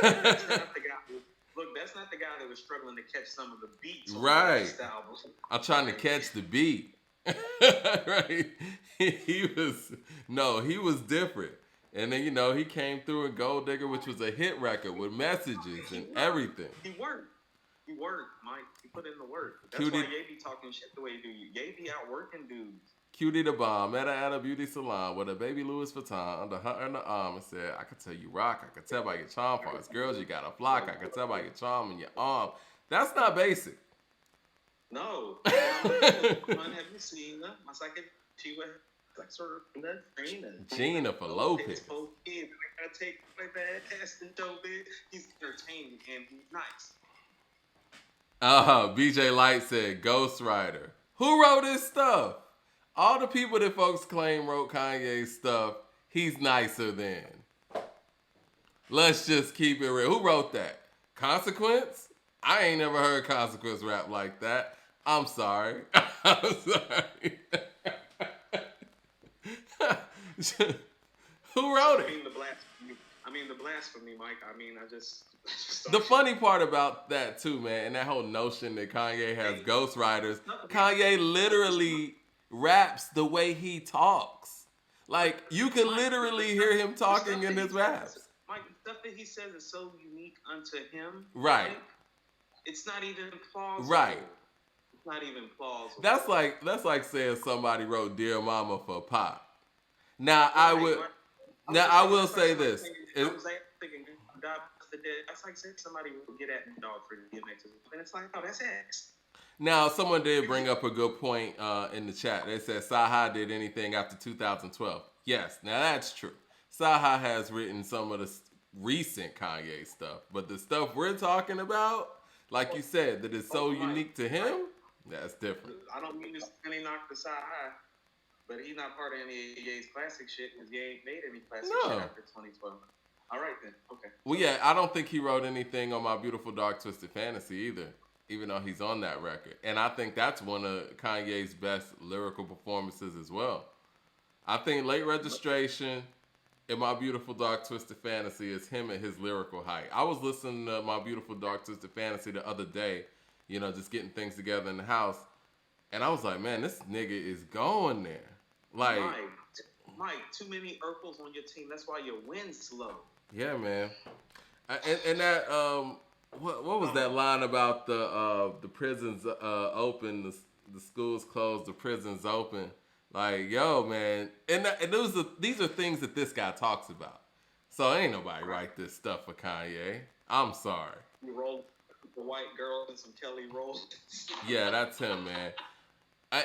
not the guy that was struggling to catch some of the beats. Right. I'm trying to catch the beat. Right. He was different. And then, he came through in Gold Digger, which was a hit record with messages and everything. He worked, Mike. He put in the work. That's why Ye be talking shit the way he do. Ye be out working dudes. Cutie the Bomb met her at a beauty salon with a baby Louis Vuitton under her in the arm and said, I could tell you rock. I could tell by your charm for us. Girls, you got a flock. I could tell by your charm in your arm. That's not basic. No. Have you seen her? My second, she was like sort of Gina for Lopez. I gotta take my bad ass and show it. He's entertaining and he's nice. BJ Light said Ghostwriter. Who wrote his stuff? All the people that folks claim wrote Kanye's stuff, he's nicer than. Let's just keep it real. Who wrote that? Consequence? I ain't never heard Consequence rap like that. I'm sorry. I'm sorry. Who wrote it? I mean the blasphemy, Mike. I mean, I just the funny part about that too, man, and that whole notion that Kanye has ghostwriters, Kanye literally raps the way he talks. Like, you can literally hear him talking in his raps. Mike, the stuff that he says is so unique unto him. Right. Mike, it's not even plausible. Right. It's not even plausible. That's like saying somebody wrote Dear Mama for Pop. Now, I will say this. That's like saying somebody will get at me dog for the DMX. And it's like, oh, that's X. Now, someone did bring up a good point in the chat. They said Saha did anything after 2012. Yes, now that's true. Saha has written some of the recent Kanye stuff, but the stuff we're talking about, like you said, that is so unique to him, that's different. I don't mean to any knock the Saha, but he's not part of any of Ye's classic shit because Ye ain't made any classic shit after 2012. All right, then. Okay. Well, yeah, I don't think he wrote anything on My Beautiful Dark Twisted Fantasy either, even though he's on that record. And I think that's one of Kanye's best lyrical performances as well. I think Late Registration and My Beautiful Dark Twisted Fantasy is him at his lyrical height. I was listening to My Beautiful Dark Twisted Fantasy the other day, just getting things together in the house. And I was like, man, this nigga is going there. Like, Mike, too many Urkels on your team. That's why your win's slow. Yeah, man. And that what was that line about the prisons open, the schools closed, the prisons open? Like, yo, man. And these are things that this guy talks about. So ain't nobody write this stuff for Kanye. I'm sorry. You roll the white girl and some Kelly rolls. Yeah, that's him, man.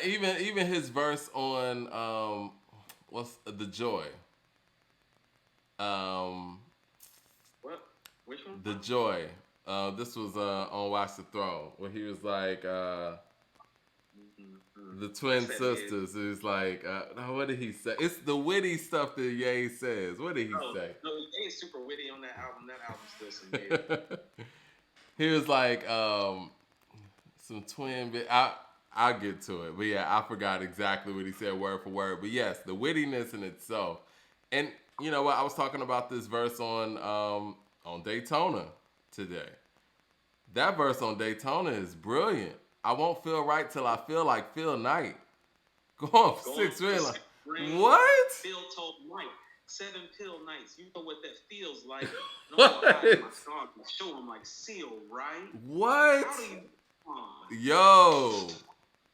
Even his verse on what's the Joy? Um, What? Which one? the Joy. This was on Watch the Throne where he was like Mm-hmm. the I twin said his. sisters. It was like what did he say? It's the witty stuff that Ye says. What did he No, say? no, he is super witty on that album. That album's still some hit. He was like some twin bit. I'll get to it, but yeah, I forgot exactly what he said word for word. But yes, the wittiness in itself, and you know what? I was talking about this verse on Daytona today. That verse on Daytona is brilliant. I won't feel right till I feel like Phil Knight. Going for Going 6 for million. 6 rings. What? Phil told Mike, 7 pill nights. You know what that feels like. No What? more hiding my song. Show him like Seal, right? What? How do you? Yo.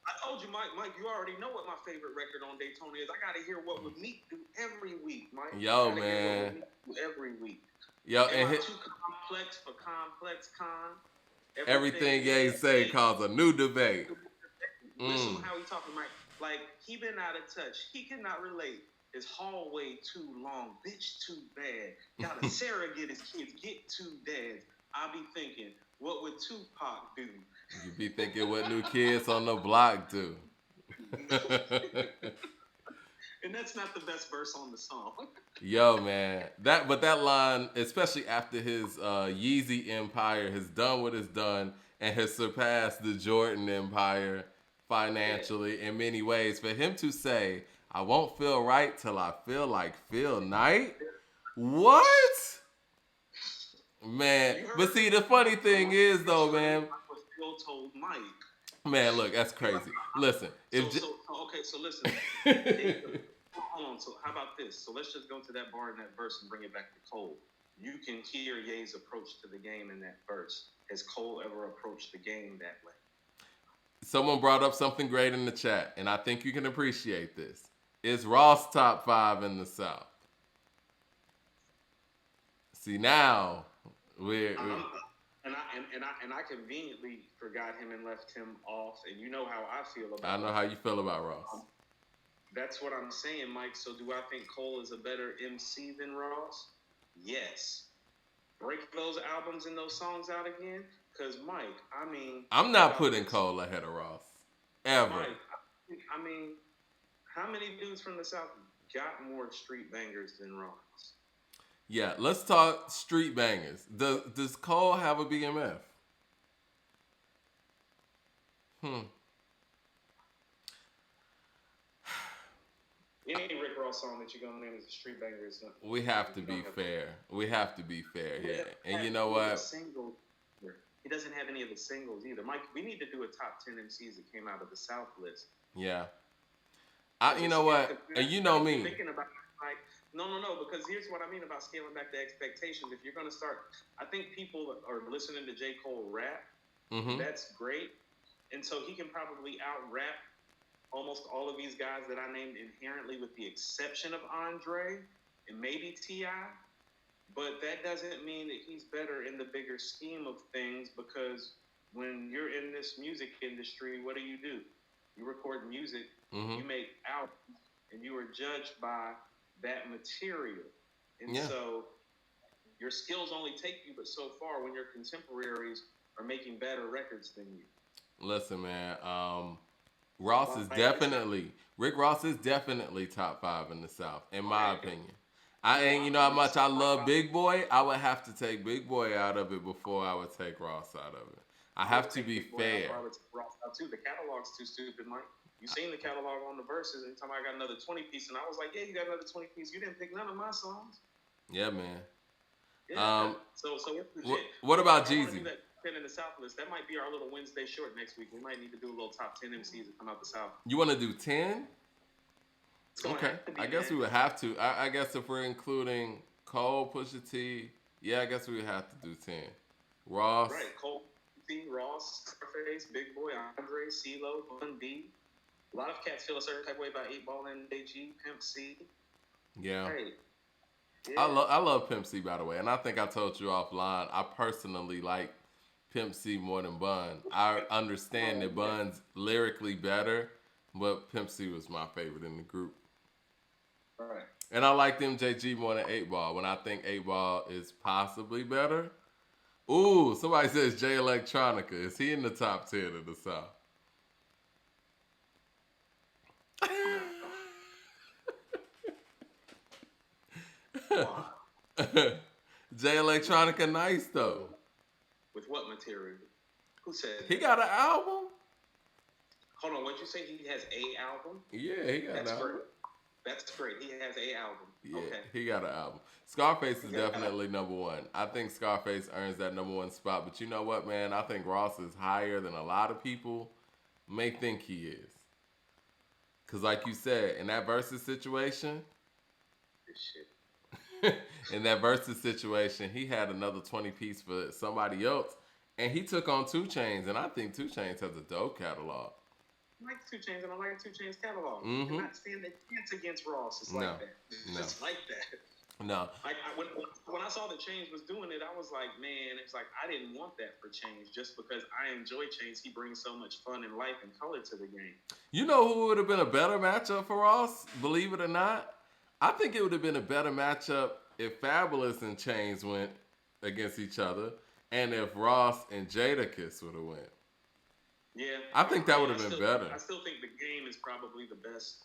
I told you, Mike, you already know what my favorite record on Daytona is. I gotta hear what would Meek do every week, Mike. Yo, I gotta hear what man. would Meek do every week. Yo, Am and I too complex for Complex Con? everything Ye say cause a new debate. Listen how he talking, Mike. Like, he been out of touch. He cannot relate. His hallway too long. Bitch too bad. Gotta surrogate his kids. Get two dads. I be thinking, what would Tupac do? You be thinking what new kids on the block do. And that's not the best verse on the song. Yo, man, that line, especially after his Yeezy empire has done what it's done and has surpassed the Jordan empire financially in many ways, for him to say, "I won't feel right till I feel like Phil Knight," what? Man, but see, the funny thing is though, man. Phil told Mike. Man, look, that's crazy. Listen, so listen. Hold on. So how about this? So let's just go to that bar in that verse and bring it back to Cole. You can hear Ye's approach to the game in that verse. Has Cole ever approached the game that way? Someone brought up something great in the chat, and I think you can appreciate this. Is Ross top 5 in the South? See, now we're and I conveniently forgot him and left him off. And you know how I feel about. I know how you feel about Ross. That's what I'm saying, Mike. So do I think Cole is a better MC than Ross? Yes. Break those albums and those songs out again? Because, Mike, I mean... I'm not putting Cole ahead of Ross. Ever. Mike, I mean, how many dudes from the South got more street bangers than Ross? Yeah, let's talk street bangers. Does Cole have a BMF? Any Rick Ross song that you're gonna name as a street banger is not. We have to be fair. We have to be fair, yeah. And you know what? He doesn't have any of the singles either. Mike, we need to do a top 10 MCs that came out of the South list. Yeah. You know what? And you know me. Thinking about like, no, because here's what I mean about scaling back the expectations. If you're gonna start, I think people are listening to J. Cole rap. Mm-hmm. That's great, and so he can probably out rap almost all of these guys that I named inherently, with the exception of Andre and maybe T.I. But that doesn't mean that he's better in the bigger scheme of things, because when you're in this music industry, what do? You record music, you make albums, and you are judged by that material. And so your skills only take you but so far when your contemporaries are making better records than you. Listen, man, Rick Ross is definitely top 5 in the South, in my opinion. You know how much I love Big Boy? I would have to take Big Boy out of it before I would take Ross out of it. I have to be fair. The catalog's too stupid, Mike. You seen the catalog on the verses, and time I got another 20-piece, and I was like, yeah, you got another 20-piece. You didn't pick none of my songs. Yeah, man. Yeah. So it's legit. What about Jeezy? In the South list, that might be our little Wednesday short next week. We might need to do a little top 10 MCs that come out the South. You want to do 10? Okay, I guess we would have to. I guess if we're including Cole, Pusha T, yeah, I guess we would have to do 10. Ross. Right, Cole, T, Ross, Scarface, Big Boy, Andre, CeeLo, Bun B. A lot of cats feel a certain type of way about 8 Ball and AG, Pimp C. Yeah. Right. Yeah. I love Pimp C, by the way, and I think I told you offline, I personally like Pimp C more than Bun. I understand that Bun's lyrically better, but Pimp C was my favorite in the group. Right. And I like MJG more than 8 Ball when I think 8 Ball is possibly better. Ooh, somebody says Jay Electronica. Is he in the top 10 of the South? No. Why? Jay Electronica nice though. With what material? Who said He that? got an album? Hold on, what'd you say? He has a album? Yeah, he got an That's album. great. That's great. He has a album. Yeah, Okay. he got an album. Scarface is He got- definitely number one. I think Scarface earns that number one spot. But you know what, man? I think Ross is higher than a lot of people may think he is. Because like you said, in that versus situation, This shit. in that versus situation, he had another 20 piece for somebody else. And he took on 2 Chainz. And I think 2 Chainz has a dope catalog. I like 2 Chainz, and I like 2 Chainz catalog. Mhm. I'm not saying that chance against Ross is No. like that. It's No. just like that. No. When I saw that Chainz was doing it, I was like, man, it's like I didn't want that for Chainz just because I enjoy Chainz. He brings so much fun and life and color to the game. You know who would have been a better matchup for Ross? Believe it or not, I think it would have been a better matchup if Fabulous and Chainz went against each other, and if Ross and Jadakiss would have went. Yeah, I think that would have I been still- better. I still think the game is probably the best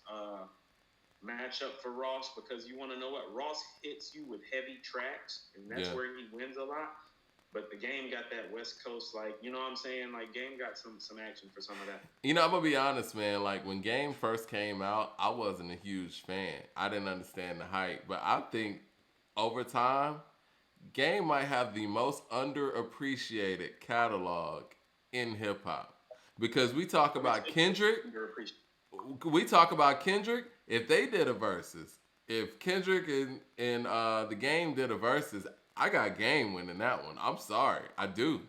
matchup for Ross because you want to know what Ross hits you with heavy tracks, and that's Yeah. where he wins a lot. But the game got that West Coast, like, you know what I'm saying? Like, game got some action for some of that. You know, I'm gonna be honest, man. Like when Game first came out, I wasn't a huge fan. I didn't understand the hype, but I think over time, Game might have the most underappreciated catalog in hip hop because we talk about Kendrick. You're appreciated. We talk about Kendrick. If they did a versus, if Kendrick and the Game did a versus, I got Game winning that one. I'm sorry, I do.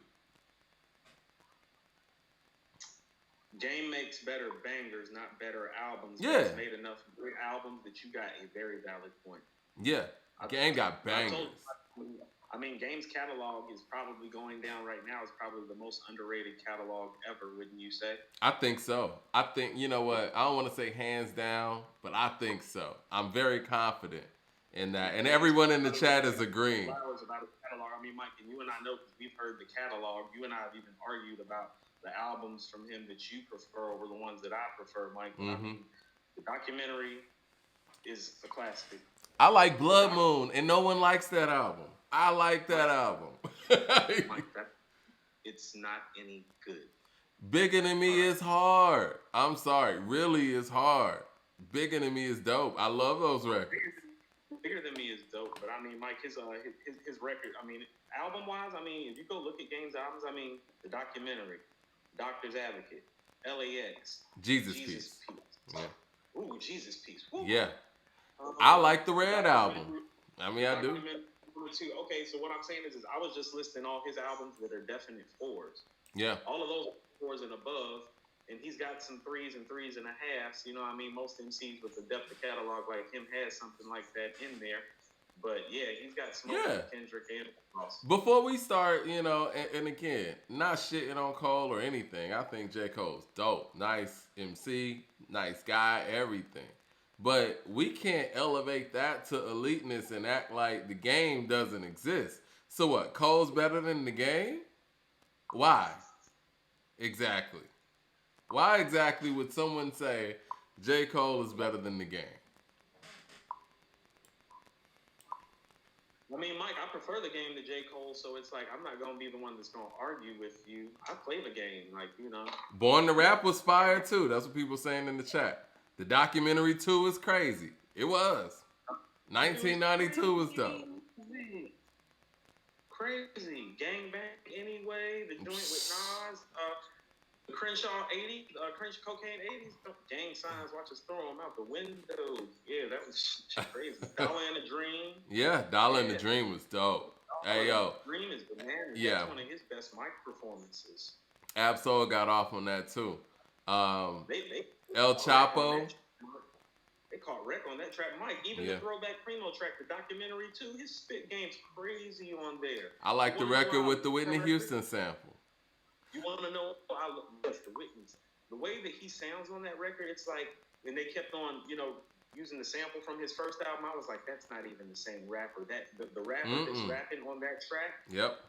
Game makes better bangers, not better albums. Yeah. He's made enough great albums that you got a very valid point. Yeah, Game got bangers. I mean, Game's catalog is probably going down right now. It's probably the most underrated catalog ever, wouldn't you say? I think so. I think, you know what? I don't want to say hands down, but I think so. I'm very confident in that. And everyone in the chat is agreeing. Flowers about his catalog. I mean, Mike, and you and I know because we've heard the catalog. You and I have even argued about the albums from him that you prefer over the ones that I prefer, Mike. But I Mhm. mean, the documentary is a classic. I like Blood Moon, and no one likes that album. I like that album. Mike, it's not any good. Bigger Than Me is hard. I'm sorry. Really is hard. Bigger Than Me is dope. I love those records. Bigger Than Me is dope, but I mean, Mike, his record. I mean, album wise, I mean, if you go look at Game's albums, I mean, the documentary, Doctor's Advocate, LAX, Jesus Piece. Yeah. Ooh, Jesus Piece. Woo. Yeah. I like the Red album. I mean, I do. Too. Okay, so what I'm saying is I was just listing all his albums that are definite 4s. Yeah. All of those 4s and above, and he's got some 3s and 3.5s. You know what I mean? Most MCs with the depth of catalog like him has something like that in there. But yeah, he's got Smoke, Yeah. Kendrick, and Ross. Before we start, you know, and again, not shitting on Cole or anything. I think J. Cole's dope. Nice MC, nice guy, everything. But we can't elevate that to eliteness and act like the Game doesn't exist. So what? Cole's better than the Game? Why? Exactly. Why exactly would someone say J. Cole is better than the Game? I mean, Mike, I prefer the Game to J. Cole, so it's like I'm not gonna be the one that's gonna argue with you. I play the Game, like, you know. Born to Rap was fire too. That's what people saying in the chat. The documentary too is crazy. It was. 1992 was dope. Crazy. Gangbang anyway. The joint with Nas. The Crenshaw 80. Crenshaw Cocaine 80s. Gang signs. Watch us throw them out the window. Yeah, that was crazy. Dollar in a Dream. Yeah, Dollar in the Dream was dope. Hey, yo. Dream is bananas. Yeah. That's one of his best mic performances. Absol got off on that too. They El Chapo. They caught wreck on that track. Mike, even Yeah. the Throwback Primo track, the documentary too, his spit game's crazy on there. I like the You wanna know record how with the I- Whitney Houston sample. You want to know how I love the Whitney's? The way that he sounds on that record, it's like, and they kept on, you know, using the sample from his first album, I was like, that's not even the same rapper. That the rapper that's rapping on that track, yep,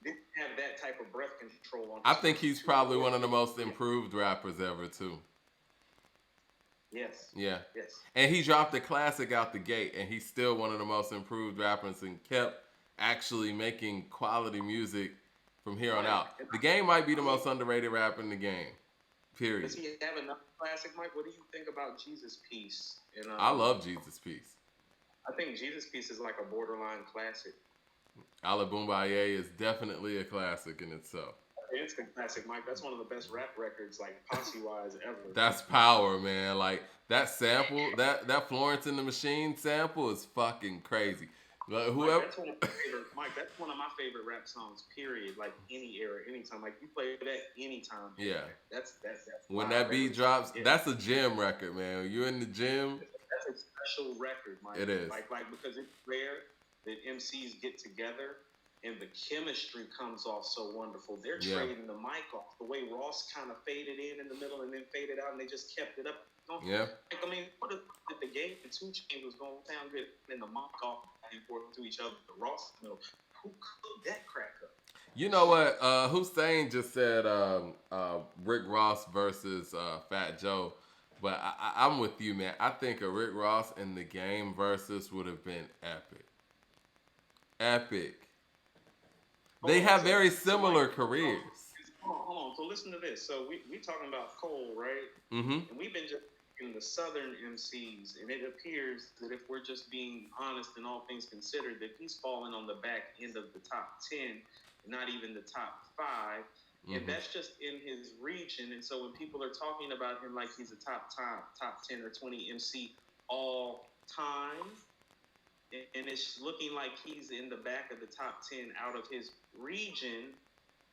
didn't have that type of breath control on. I think he's probably one of the most improved rappers ever too. Yes. Yeah. Yes. And he dropped a classic out the gate, and he's still one of the most improved rappers and kept actually making quality music from here on out. The Game might be the most underrated rapper in the game. Period. Does he have another classic, Mike? What do you think about Jesus Piece? I love Jesus Piece. I think Jesus Piece is like a borderline classic. Allah Boombaye is definitely a classic in itself. It's a classic, Mike. That's one of the best rap records, like posse-wise, ever. That's power, man. Like that sample, that Florence and the Machine sample is fucking crazy. Like, whoever. Mike, that's one of my favorite rap songs. Period. Like any era, anytime. Like you play that anytime. Yeah. That's when that beat drops, that's a gym record, man. You're in the gym. That's a special record, Mike. It is. Like because it's rare that MCs get together. And the chemistry comes off so wonderful. They're trading the mic off. The way Ross kind of faded in the middle and then faded out, and they just kept it up. Yeah. I mean, what if the game and 2 Chainz was going to sound good and the mic off and forth to each other? The Ross, who cooked that crack up? You know what? Hussein just said Rick Ross versus Fat Joe. But I'm with you, man. I think a Rick Ross in the Game versus would have been epic. Epic. They have very similar careers. Hold on. So listen to this. So we talking about Cole, right? Mm-hmm. And we've been just in the Southern MCs, and it appears that if we're just being honest and all things considered, that he's falling on the back end of the top 10, not even the top 5. Mm-hmm. And that's just in his region. And so when people are talking about him like he's a top 10 or 20 MC all time, and it's looking like he's in the back of the top 10 out of his region,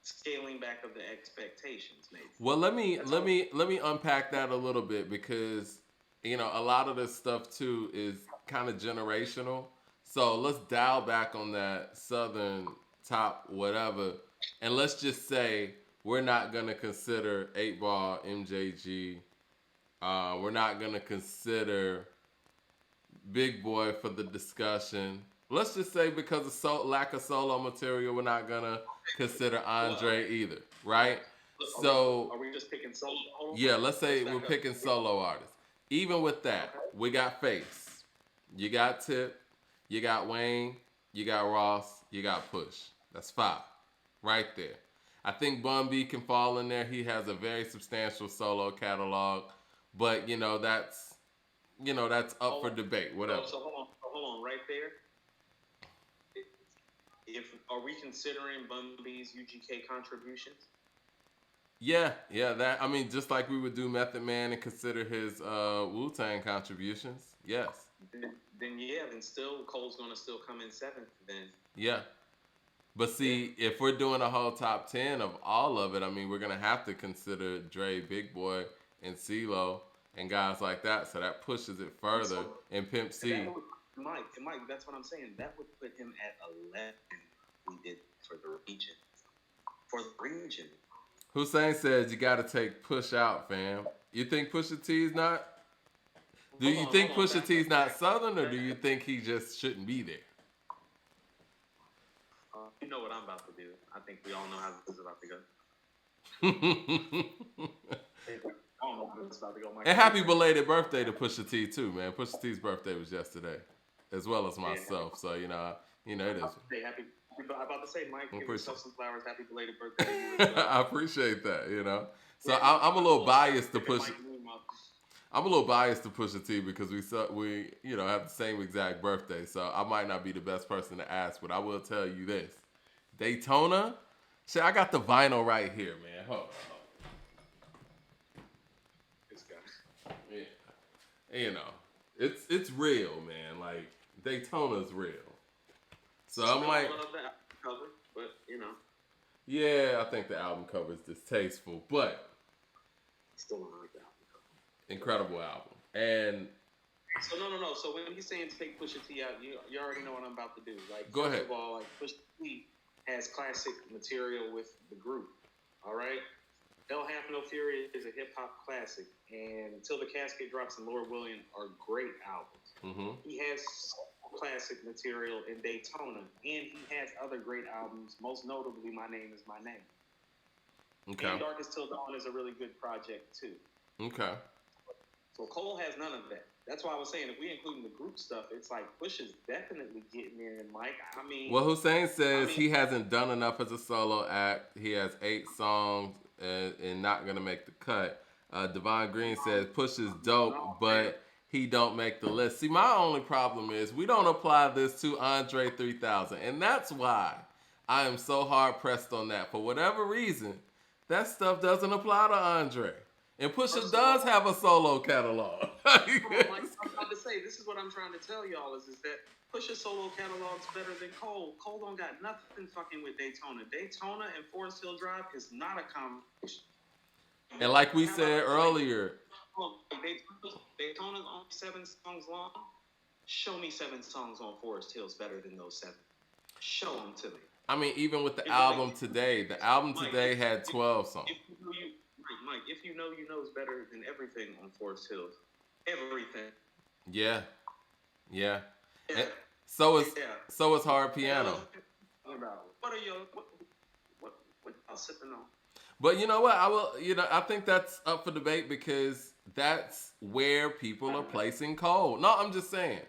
scaling back of the expectations, maybe. Well, let me unpack that a little bit, because a lot of this stuff too is kind of generational. So let's dial back on that Southern top whatever, and let's just say we're not gonna consider 8 Ball, MJG. We're not gonna consider Big Boy for the discussion. Let's just say because of lack of solo material, we're not gonna consider Andre either, right? So are we just picking solo? Yeah, let's say we're picking solo artists. Even with that, we got Face, you got Tip, you got Wayne, you got Ross, you got Push. That's 5, right there. I think Bun B can fall in there. He has a very substantial solo catalog, but that's up for debate. Whatever. So hold on, right there. Are we considering Bun B's UGK contributions? Yeah. That, I mean, just like we would do Method Man and consider his Wu-Tang contributions. Yes. Then still Cole's gonna still come in 7th. Then. Yeah. But see, if we're doing a whole top 10 of all of it, I mean, we're gonna have to consider Dre, Big Boy, and CeeLo and guys like that, so that pushes it further. And Pimp C. Mike, that's what I'm saying. That would put him at 11. We did for the region. Hussein says you got to take Push out, fam. You think Pusha T's not? Do you think Pusha T's not Southern, or do you think he just shouldn't be there? You know what I'm about to do. I think we all know how this is about to go. And happy belated birthday to Pusha T too, man. Pusha T's birthday was yesterday, as well as myself. So it is. Hey, happy. I'm about to say, Mike, give yourself some flowers. Happy belated birthday. I appreciate that. So I'm a little biased to Pusha. I'm a little biased to Pusha T because we have the same exact birthday. So I might not be the best person to ask, but I will tell you this: Daytona. See, I got the vinyl right here, man. Hold on. Yeah, it's real, man. Like Daytona's real. So I'm like, love that cover, but yeah, I think the album cover is distasteful, but still don't like the album cover. Incredible album. And so no. So when he's saying take Pusha T out, you already know what I'm about to do. Like, go ahead. First of all, like Pusha T has classic material with the group. All right. Hell Hath No Fury is a hip hop classic, and Till the Casket Drops and Lord William are great albums. Mm-hmm. He has classic material in Daytona, and he has other great albums, most notably My Name Is My Name. Okay. And Darkest Till Dawn is a really good project too. Okay. So Cole has none of that. That's why I was saying if we include the group stuff, it's like Push is definitely getting in, Mike. I mean, well, Hussein says he hasn't done enough as a solo act. He has 8 songs and not gonna make the cut. Devon Green says Push is dope, but he don't make the list. See, my only problem is we don't apply this to Andre 3000, and that's why I am so hard pressed on that. For whatever reason, that stuff doesn't apply to Andre. And Pusha does have a solo catalog. Like I'm about to say, this is what I'm trying to tell y'all is that Pusha's solo catalog's better than Cole. Cole don't got nothing fucking with Daytona. Daytona and Forest Hill Drive is not a competition. And like we said earlier, Daytona's only 7 songs long. Show me 7 songs on Forest Hills better than those 7. Show them to me. I mean, even with the album today, had 12 songs. Mike, if you know is better than everything on Forest Hills. Everything. Yeah. So is Hard Piano. What are y'all sipping on? But you know what? I think that's up for debate because that's where people are placing Cole. No, I'm just saying.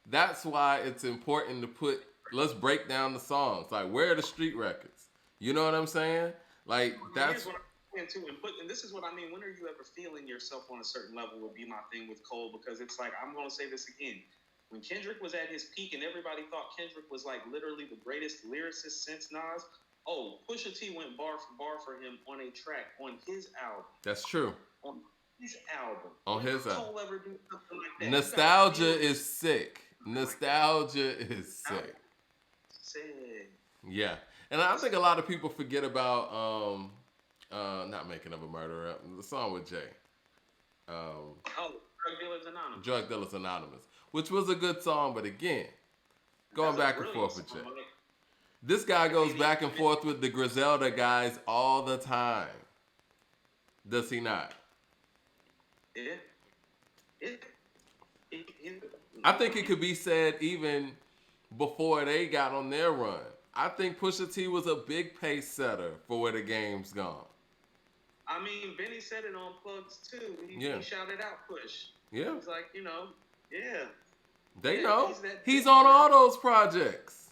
That's why it's important to let's break down the songs. Like, where are the street records? You know what I'm saying? Like, that's... And this is what I mean. When are you ever feeling yourself on a certain level would be my thing with Cole, because it's like, I'm going to say this again. When Kendrick was at his peak and everybody thought Kendrick was like literally the greatest lyricist since Nas, Pusha T went bar for bar for him on a track on his album. That's true. On his album. On his album. Cole ever do something like that? Nostalgia is sick. Nostalgia is sick. Sick. Yeah. And I think a lot of people forget about Not Making of a Murderer, the song with Jay. Drug Dealers Anonymous. Drug Dealers Anonymous, which was a good song, but again, going back and forth with Jay. This guy goes back and forth with the Griselda guys all the time. Does he not? Yeah. I think it could be said even before they got on their run. I think Pusha T was a big pace setter for where the game's gone. I mean, Benny said it on Plugs too. He shouted out Push. Yeah. He's like, yeah. They know. He's on all those projects.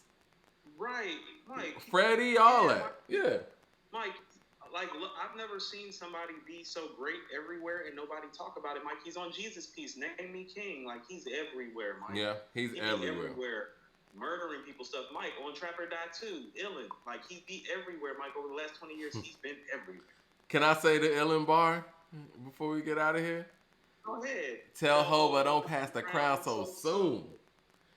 Right, Mike. Freddie, all that. Yeah. Mike, look, I've never seen somebody be so great everywhere and nobody talk about it. Mike, he's on Jesus Piece, Name Me King. Like, he's everywhere, Mike. Yeah, he's everywhere. Murdering people stuff. Mike, on Trap or Die 2, Illin. Like, he be everywhere, Mike. Over the last 20 years, he's been everywhere. Can I say the Illin bar before we get out of here? Go ahead. Tell Hova don't pass the crown so soon.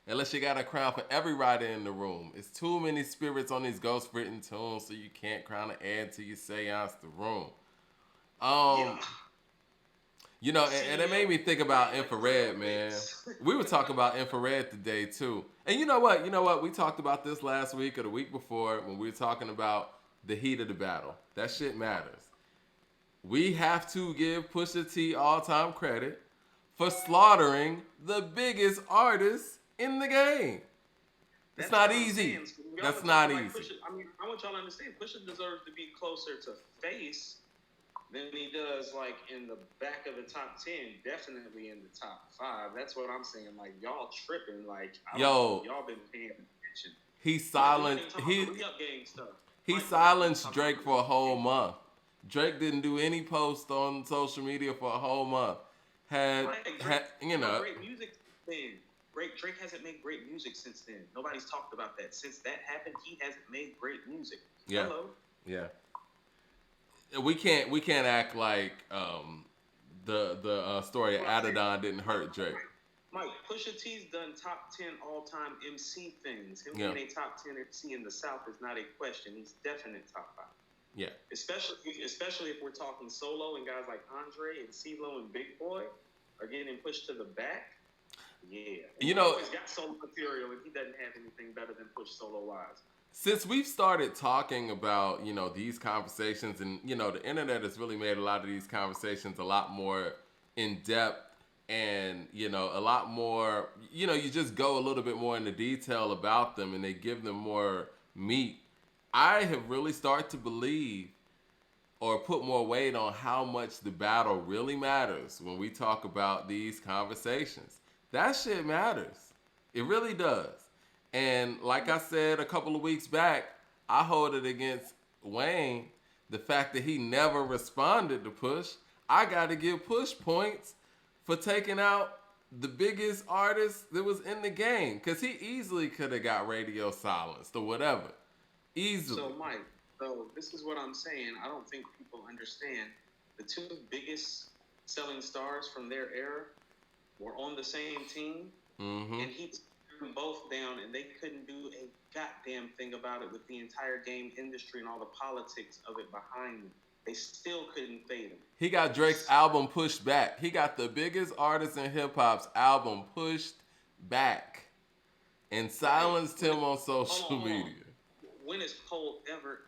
Unless you got a crown for every writer in the room. It's too many spirits on these ghost written tunes, so you can't crown an add to your seance the room. And it made me think about Infrared, man. We were talking about Infrared today too. And you know what? We talked about this last week or the week before when we were talking about the heat of the battle. That shit matters. We have to give Pusha T all-time credit for slaughtering the biggest artist in the game. It's not easy. That's not easy. I want y'all to understand, Pusha deserves to be closer to face than he does, like, in the back of the top 10, definitely in the top 5. That's what I'm saying. Like, y'all tripping. Like, y'all been paying attention. He silenced Drake for a whole month. Drake didn't do any post on social media for a whole month. Great music then. Drake hasn't made great music since then. Nobody's talked about that. Since that happened, he hasn't made great music. Yeah. Hello. Yeah. We can't act like the story of Adidon didn't hurt Drake. Mike, Pusha T's done top 10 all-time MC things. Him being a top 10 MC in the South is not a question. He's definite top 5. Yeah. Especially if we're talking solo and guys like Andre and CeeLo and Big Boy are getting pushed to the back. Yeah. He's got solo material and he doesn't have anything better than Push solo-wise. Since we've started talking about, these conversations, and, the internet has really made a lot of these conversations a lot more in depth, and, a lot more, you just go a little bit more into detail about them, and they give them more meat. I have really started to believe or put more weight on how much the battle really matters when we talk about these conversations. That shit matters. It really does. And like I said a couple of weeks back, I hold it against Wayne. The fact that he never responded to Push, I got to give Push points for taking out the biggest artist that was in the game. Because he easily could have got radio silenced or whatever. Easily. So, Mike, so this is what I'm saying. I don't think people understand the two biggest selling stars from their era were on the same team, and he took them both down, and they couldn't do a goddamn thing about it with the entire game industry and all the politics of it behind them. They still couldn't fade him. He got Drake's album pushed back. He got the biggest artist in hip hop's album pushed back and silenced him on social media. When has Cole ever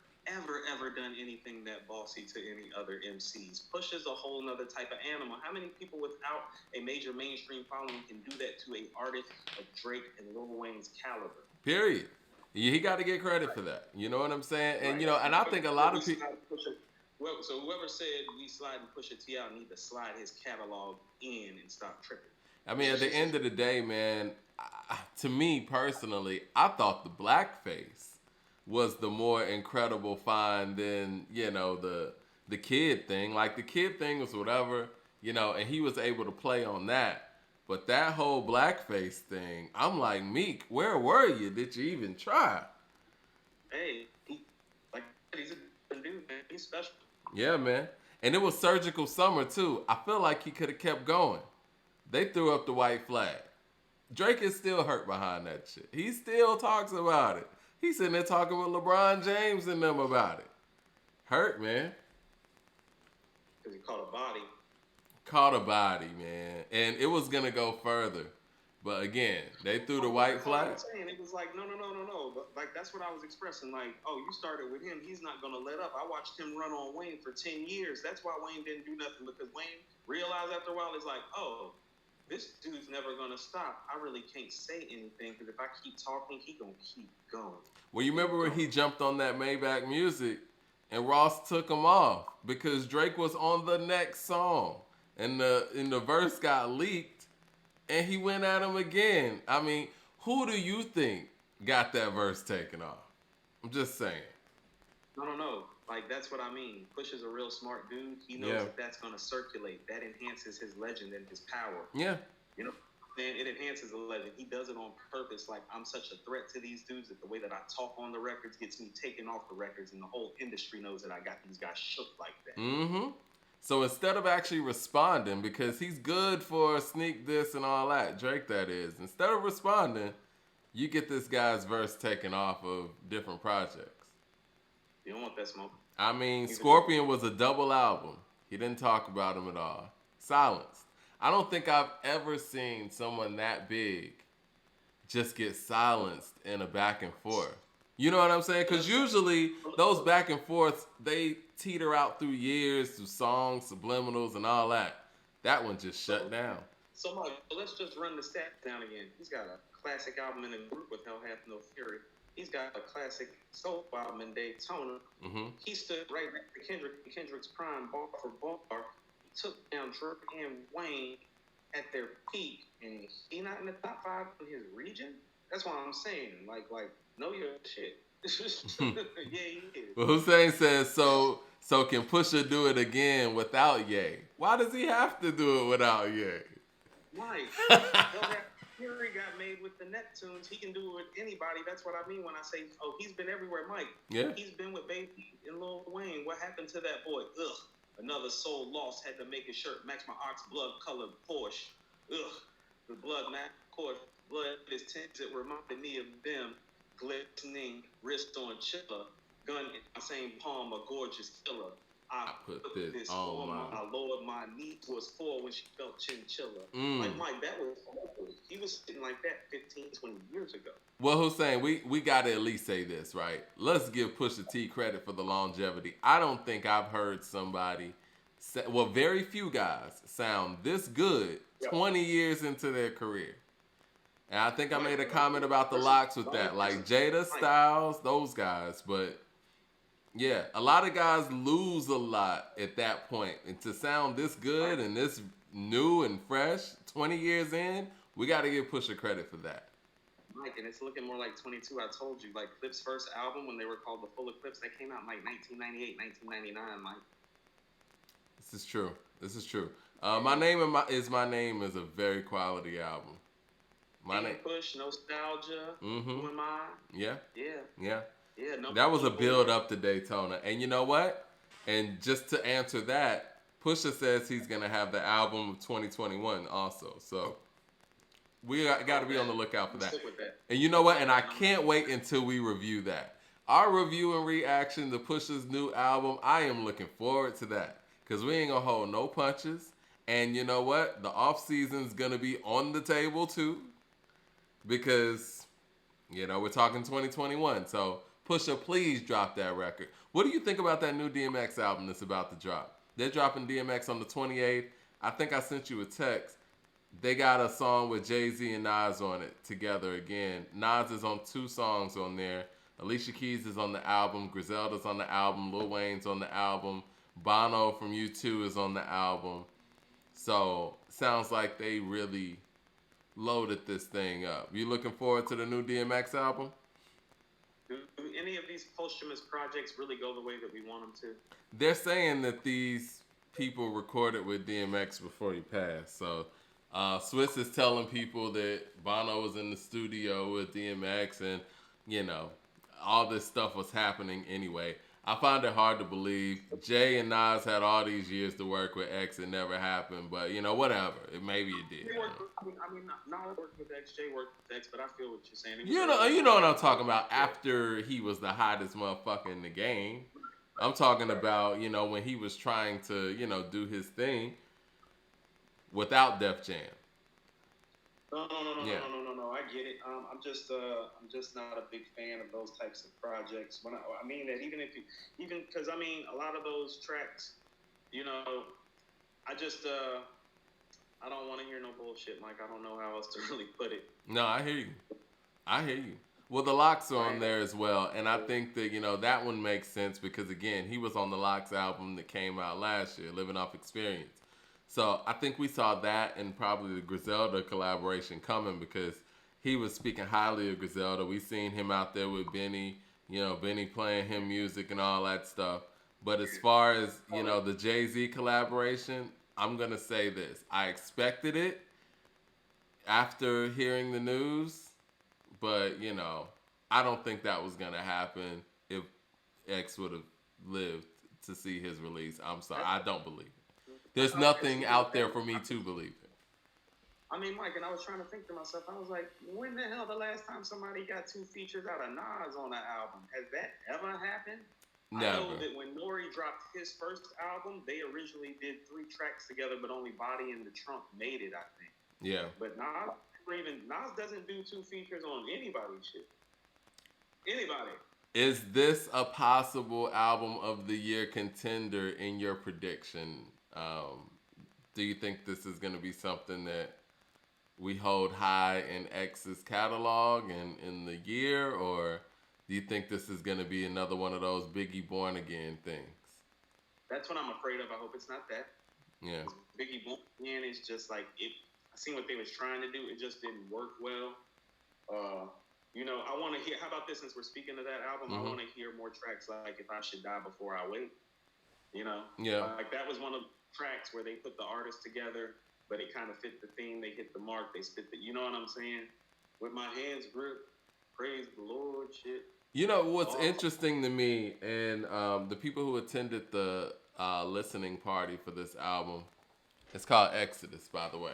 done anything that bossy to any other MCs? Push is a whole nother type of animal. How many people without a major mainstream following can do that to a artist of Drake and Lil Wayne's caliber? Period. He got to get credit for that. You know what I'm saying? And and I think a lot of people. So whoever said we slide and push a T out need to slide his catalog in and stop tripping. I mean, at the end of the day, man, to me personally, I thought the blackface was the more incredible find than, the kid thing. Like, the kid thing was whatever, and he was able to play on that. But that whole blackface thing, I'm like, Meek, where were you? Did you even try? Hey, he's a dude, man. He's special. Yeah, man. And it was Surgical Summer, too. I feel like he could have kept going. They threw up the white flag. Drake is still hurt behind that shit. He still talks about it. He's sitting there talking with LeBron James and them about it. Hurt, man. Because he caught a body. Caught a body, man. And it was going to go further. But again, they threw the white flag. I'm saying. It was like, no. But like, that's what I was expressing. Like, oh, you started with him. He's not going to let up. I watched him run on Wayne for 10 years. That's why Wayne didn't do nothing. Because Wayne realized after a while, it's like, oh, this dude's never going to stop. I really can't say anything because if I keep talking, he going to keep going. Well, you remember when he jumped on that Maybach Music and Ross took him off because Drake was on the next song and the verse got leaked and he went at him again. I mean, who do you think got that verse taken off? I'm just saying. No. Like, that's what I mean. Push is a real smart dude. He knows that that's going to circulate. That enhances his legend and his power. Yeah. And it enhances the legend. He does it on purpose. Like, I'm such a threat to these dudes that the way that I talk on the records gets me taken off the records, and the whole industry knows that I got these guys shook like that. Mm-hmm. So instead of actually responding, because he's good for sneak this and all that, Drake that is, instead of responding, you get this guy's verse taken off of different projects. You don't want that smoke. I mean, Scorpion was a double album. He didn't talk about him at all. Silenced. I don't think I've ever seen someone that big just get silenced in a back and forth. You know what I'm saying? Because usually those back and forths, they teeter out through years, through songs, subliminals, and all that. That one just shut down. So, Mike, let's just run the stats down again. He's got a classic album in a group with Hell Hath No Fury. He's got a classic soul album in Daytona. Mm-hmm. He stood right next to Kendrick's prime, bar for bar. He took down Drake and Wayne at their peak, and he not in the top 5 in his region? That's what I'm saying. Like, know your shit. Yeah, he is. Well, Hussein says, so can Pusha do it again without Ye? Why does he have to do it without Ye? Mike, Fury got made with the Neptunes. He can do it with anybody. That's what I mean when I say, oh, he's been everywhere, Mike. Yeah. He's been with Baby and Lil Wayne. What happened to that boy? Ugh. Another soul lost. Had to make his shirt match my ox blood colored Porsche. Ugh. The blood match Porsche. Blood is tints. It reminded me of them. Glistening wrist on chiller. Gun in my same palm. A gorgeous killer. I I put put this this on on my. my Lord. My niece was 4 when she felt chinchilla. Like, Mike, that was old. He was sitting like that 15, 20 years ago. Well, Hussein, we got to at least say this, right? Let's give Pusha T credit for the longevity. I don't think I've heard somebody, well, very few guys sound this good Yep. 20 years into their career. And I think I made a Mike, comment about the locks with that, like Jada Mike. Styles, those guys. But yeah, a lot of guys lose a lot at that point. And to sound this good and this new and fresh 20 years in, we got to give Pusha credit for that. Mike, and it's looking more like 22. I told you, like Clip's first album when they were called The Full Eclipse, that came out in like 1998, 1999, Mike. This is true. This is true. My name is my name is a very quality album. My name. Push, Nostalgia. Mm-hmm. Who am I? Yeah. Yeah. Yeah. Yeah. No, That was a build up to Daytona. And you know what? And just to answer that, Pusha says he's gonna have the album of 2021 also. So we got to be on the lookout for that. Stick with that. And you know what? And I can't wait until we review that. Our review and reaction to Pusha's new album, I am looking forward to that. Because we ain't going to hold no punches. And you know what? The off season's going to be on the table too. Because, you know, we're talking 2021. So Pusha, please drop that record. What do you think about that new DMX album that's about to drop? They're dropping DMX on the 28th. I think I sent you a text. They got a song with Jay-Z and Nas on it together again. Nas is on 2 songs on there. Alicia Keys is on the album. Griselda's on the album. Lil Wayne's on the album. Bono from U2 is on the album. So, sounds like they really loaded this thing up. You looking forward to the new DMX album? Do any of these posthumous projects really go the way that we want them to? They're saying that these people recorded with DMX before he passed. So, Swiss is telling people that Bono was in the studio with DMX and, you know, all this stuff was happening anyway. I find it hard to believe. Jay and Nas had all these years to work with X. It never happened. But, you know, whatever. Maybe it did. I mean, Nas worked with X, Jay worked with X, but I feel what you're saying. You know what I'm talking about after he was the hottest motherfucker in the game. I'm talking about, you know, when he was trying to, you know, do his thing without Def Jam. No. I get it. I'm just not a big fan of those types of projects. I mean that even because I mean a lot of those tracks, you know, I don't want to hear no bullshit, Mike. I don't know how else to really put it. No, I hear you. Well, the Locks are on there as well, and I think that, you know, that one makes sense because again, he was on the Locks album that came out last year, Living Off Experience. So I think we saw that and probably the Griselda collaboration coming because he was speaking highly of Griselda. We seen him out there with Benny, you know, Benny playing him music and all that stuff. But as far as, you know, the Jay-Z collaboration, I'm going to say this. I expected it after hearing the news, but, you know, I don't think that was going to happen if X would have lived to see his release. I'm sorry. I don't believe it. There's nothing out there for me to believe it. I mean, Mike, and I was trying to think to myself, I was like, when the hell the last time somebody got 2 features out of Nas on an album? Has that ever happened? Never. I know that when Nori dropped his first album, they originally did 3 tracks together, but only Body and the Trunk made it, I think. Yeah. But Nas doesn't do 2 features on anybody's shit. Anybody. Is this a possible album of the year contender in your prediction? Do you think this is going to be something that we hold high in X's catalog and in the year, or do you think this is going to be another one of those Biggie Born Again things? That's what I'm afraid of. I hope it's not that. Yeah. Biggie Born Again is just like it. I seen what they was trying to do. It just didn't work well. You know, I want to hear. How about this? Since we're speaking of that album, I want to hear more tracks like "If I Should Die Before I Wait." You know, like that was one of the tracks where they put the artists together, but it kind of fit the theme. They hit the mark. They spit the. You know what I'm saying? With my hands gripped, praise the Lord, shit. You know what's interesting to me, and the people who attended the listening party for this album, it's called Exodus, by the way.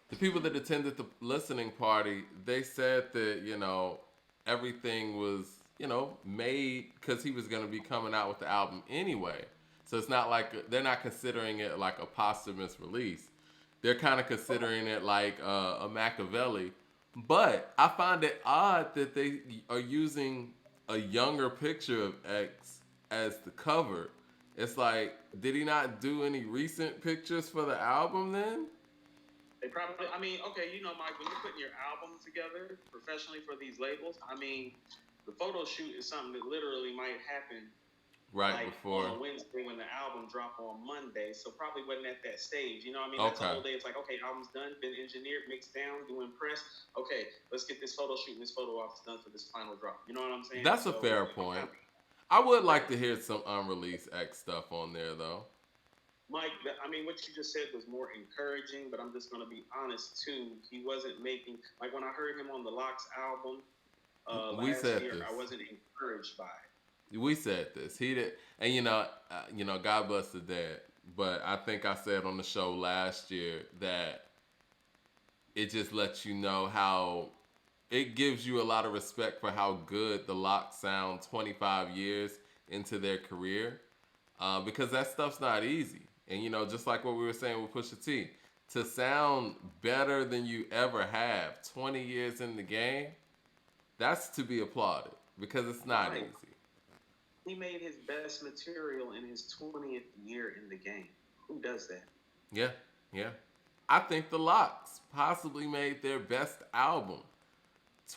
The people that attended the listening party, they said that, you know, everything was, you know, made because he was going to be coming out with the album anyway. So it's not like they're not considering it like a posthumous release. They're kind of considering it like a Machiavelli. But I find it odd that they are using a younger picture of X as the cover. It's like, did he not do any recent pictures for the album then? They probably, I mean, okay, you know, Mike, when you're putting your album together professionally for these labels, I mean, the photo shoot is something that literally might happen Right like before. on a Wednesday when the album drop on Monday. So probably wasn't at that stage. You know what I mean? That's a Okay. whole day. It's like, okay, album's done, been engineered, mixed down, doing press. Okay, let's get this photo shoot and this photo off done for this final drop. You know what I'm saying? That's a fair point. I would like to hear some unreleased X stuff on there though. Mike, I mean, what you just said was more encouraging, but I'm just going to be honest too. He wasn't making, like when I heard him on the Locks album We last said year, this. I wasn't encouraged by it. We said this. He did, and God bless the dead. But I think I said on the show last year that it just lets you know how it gives you a lot of respect for how good the Locks sound 25 years into their career, because that stuff's not easy. And just like what we were saying with Pusha T, to sound better than you ever have 20 years in the game, that's to be applauded because it's not easy. He made his best material in his 20th year in the game. Who does that? Yeah. I think the Locks possibly made their best album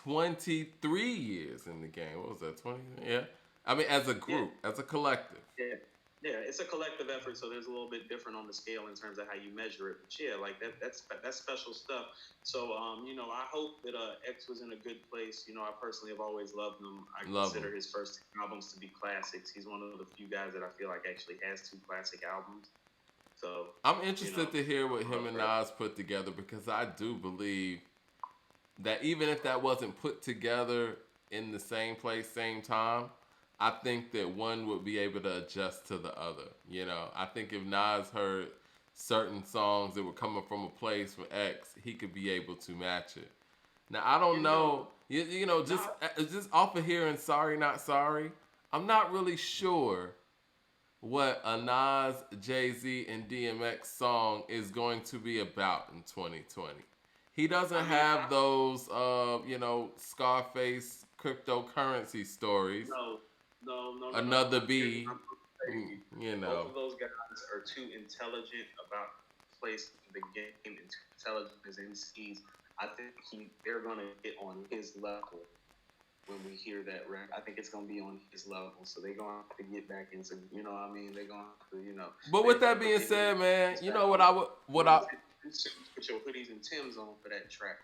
23 years in the game. What was that, 20? Yeah. I mean, as a group, as a collective. Yeah, it's a collective effort, so there's a little bit different on the scale in terms of how you measure it. But yeah, like that's special stuff. So I hope that X was in a good place. I personally have always loved him. I consider his first albums to be classics. He's one of the few guys that I feel like actually has 2 classic albums. So I'm interested to hear what him and Nas put together, because I do believe that even if that wasn't put together in the same place, same time, I think that one would be able to adjust to the other. I think if Nas heard certain songs that were coming from a place from X, he could be able to match it. Now, I don't know, just off of hearing Sorry Not Sorry, I'm not really sure what a Nas, Jay-Z, and DMX song is going to be about in 2020. He doesn't have those, Scarface cryptocurrency stories. No. Another B. Both of those guys are too intelligent about place the game and too intelligent as MCs. I think they're gonna get on his level when we hear that record. I think it's gonna be on his level. So they're gonna have to get back into, They're gonna have to, But with that being said, man, you know what I put your hoodies and Timbs on for that track.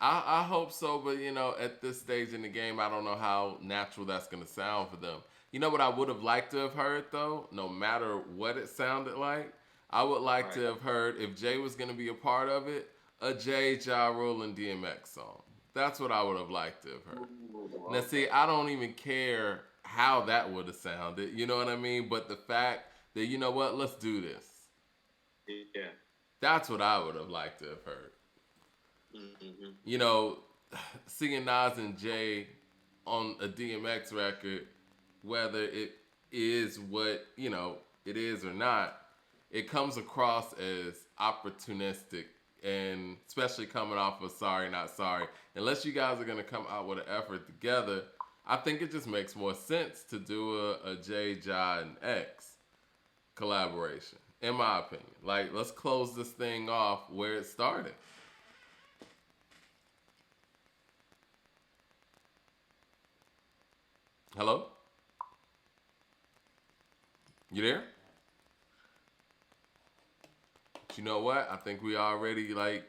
I hope so, but at this stage in the game, I don't know how natural that's gonna sound for them. You know what I would have liked to have heard though, no matter what it sounded like, I would like to have heard, if Jay was gonna be a part of it, a Jay, Ja Rule, and DMX song. That's what I would have liked to have heard. Now see, I don't even care how that would have sounded, you know what I mean? But the fact that, let's do this. Yeah. That's what I would have liked to have heard. Mm-hmm. Seeing Nas and Jay on a DMX record, whether it is what, it is or not, it comes across as opportunistic, and especially coming off of Sorry Not Sorry. Unless you guys are going to come out with an effort together, I think it just makes more sense to do a Jay, Ja, and X collaboration, in my opinion. Like, let's close this thing off where it started. Hello? You there? But you know what? I think we already, hour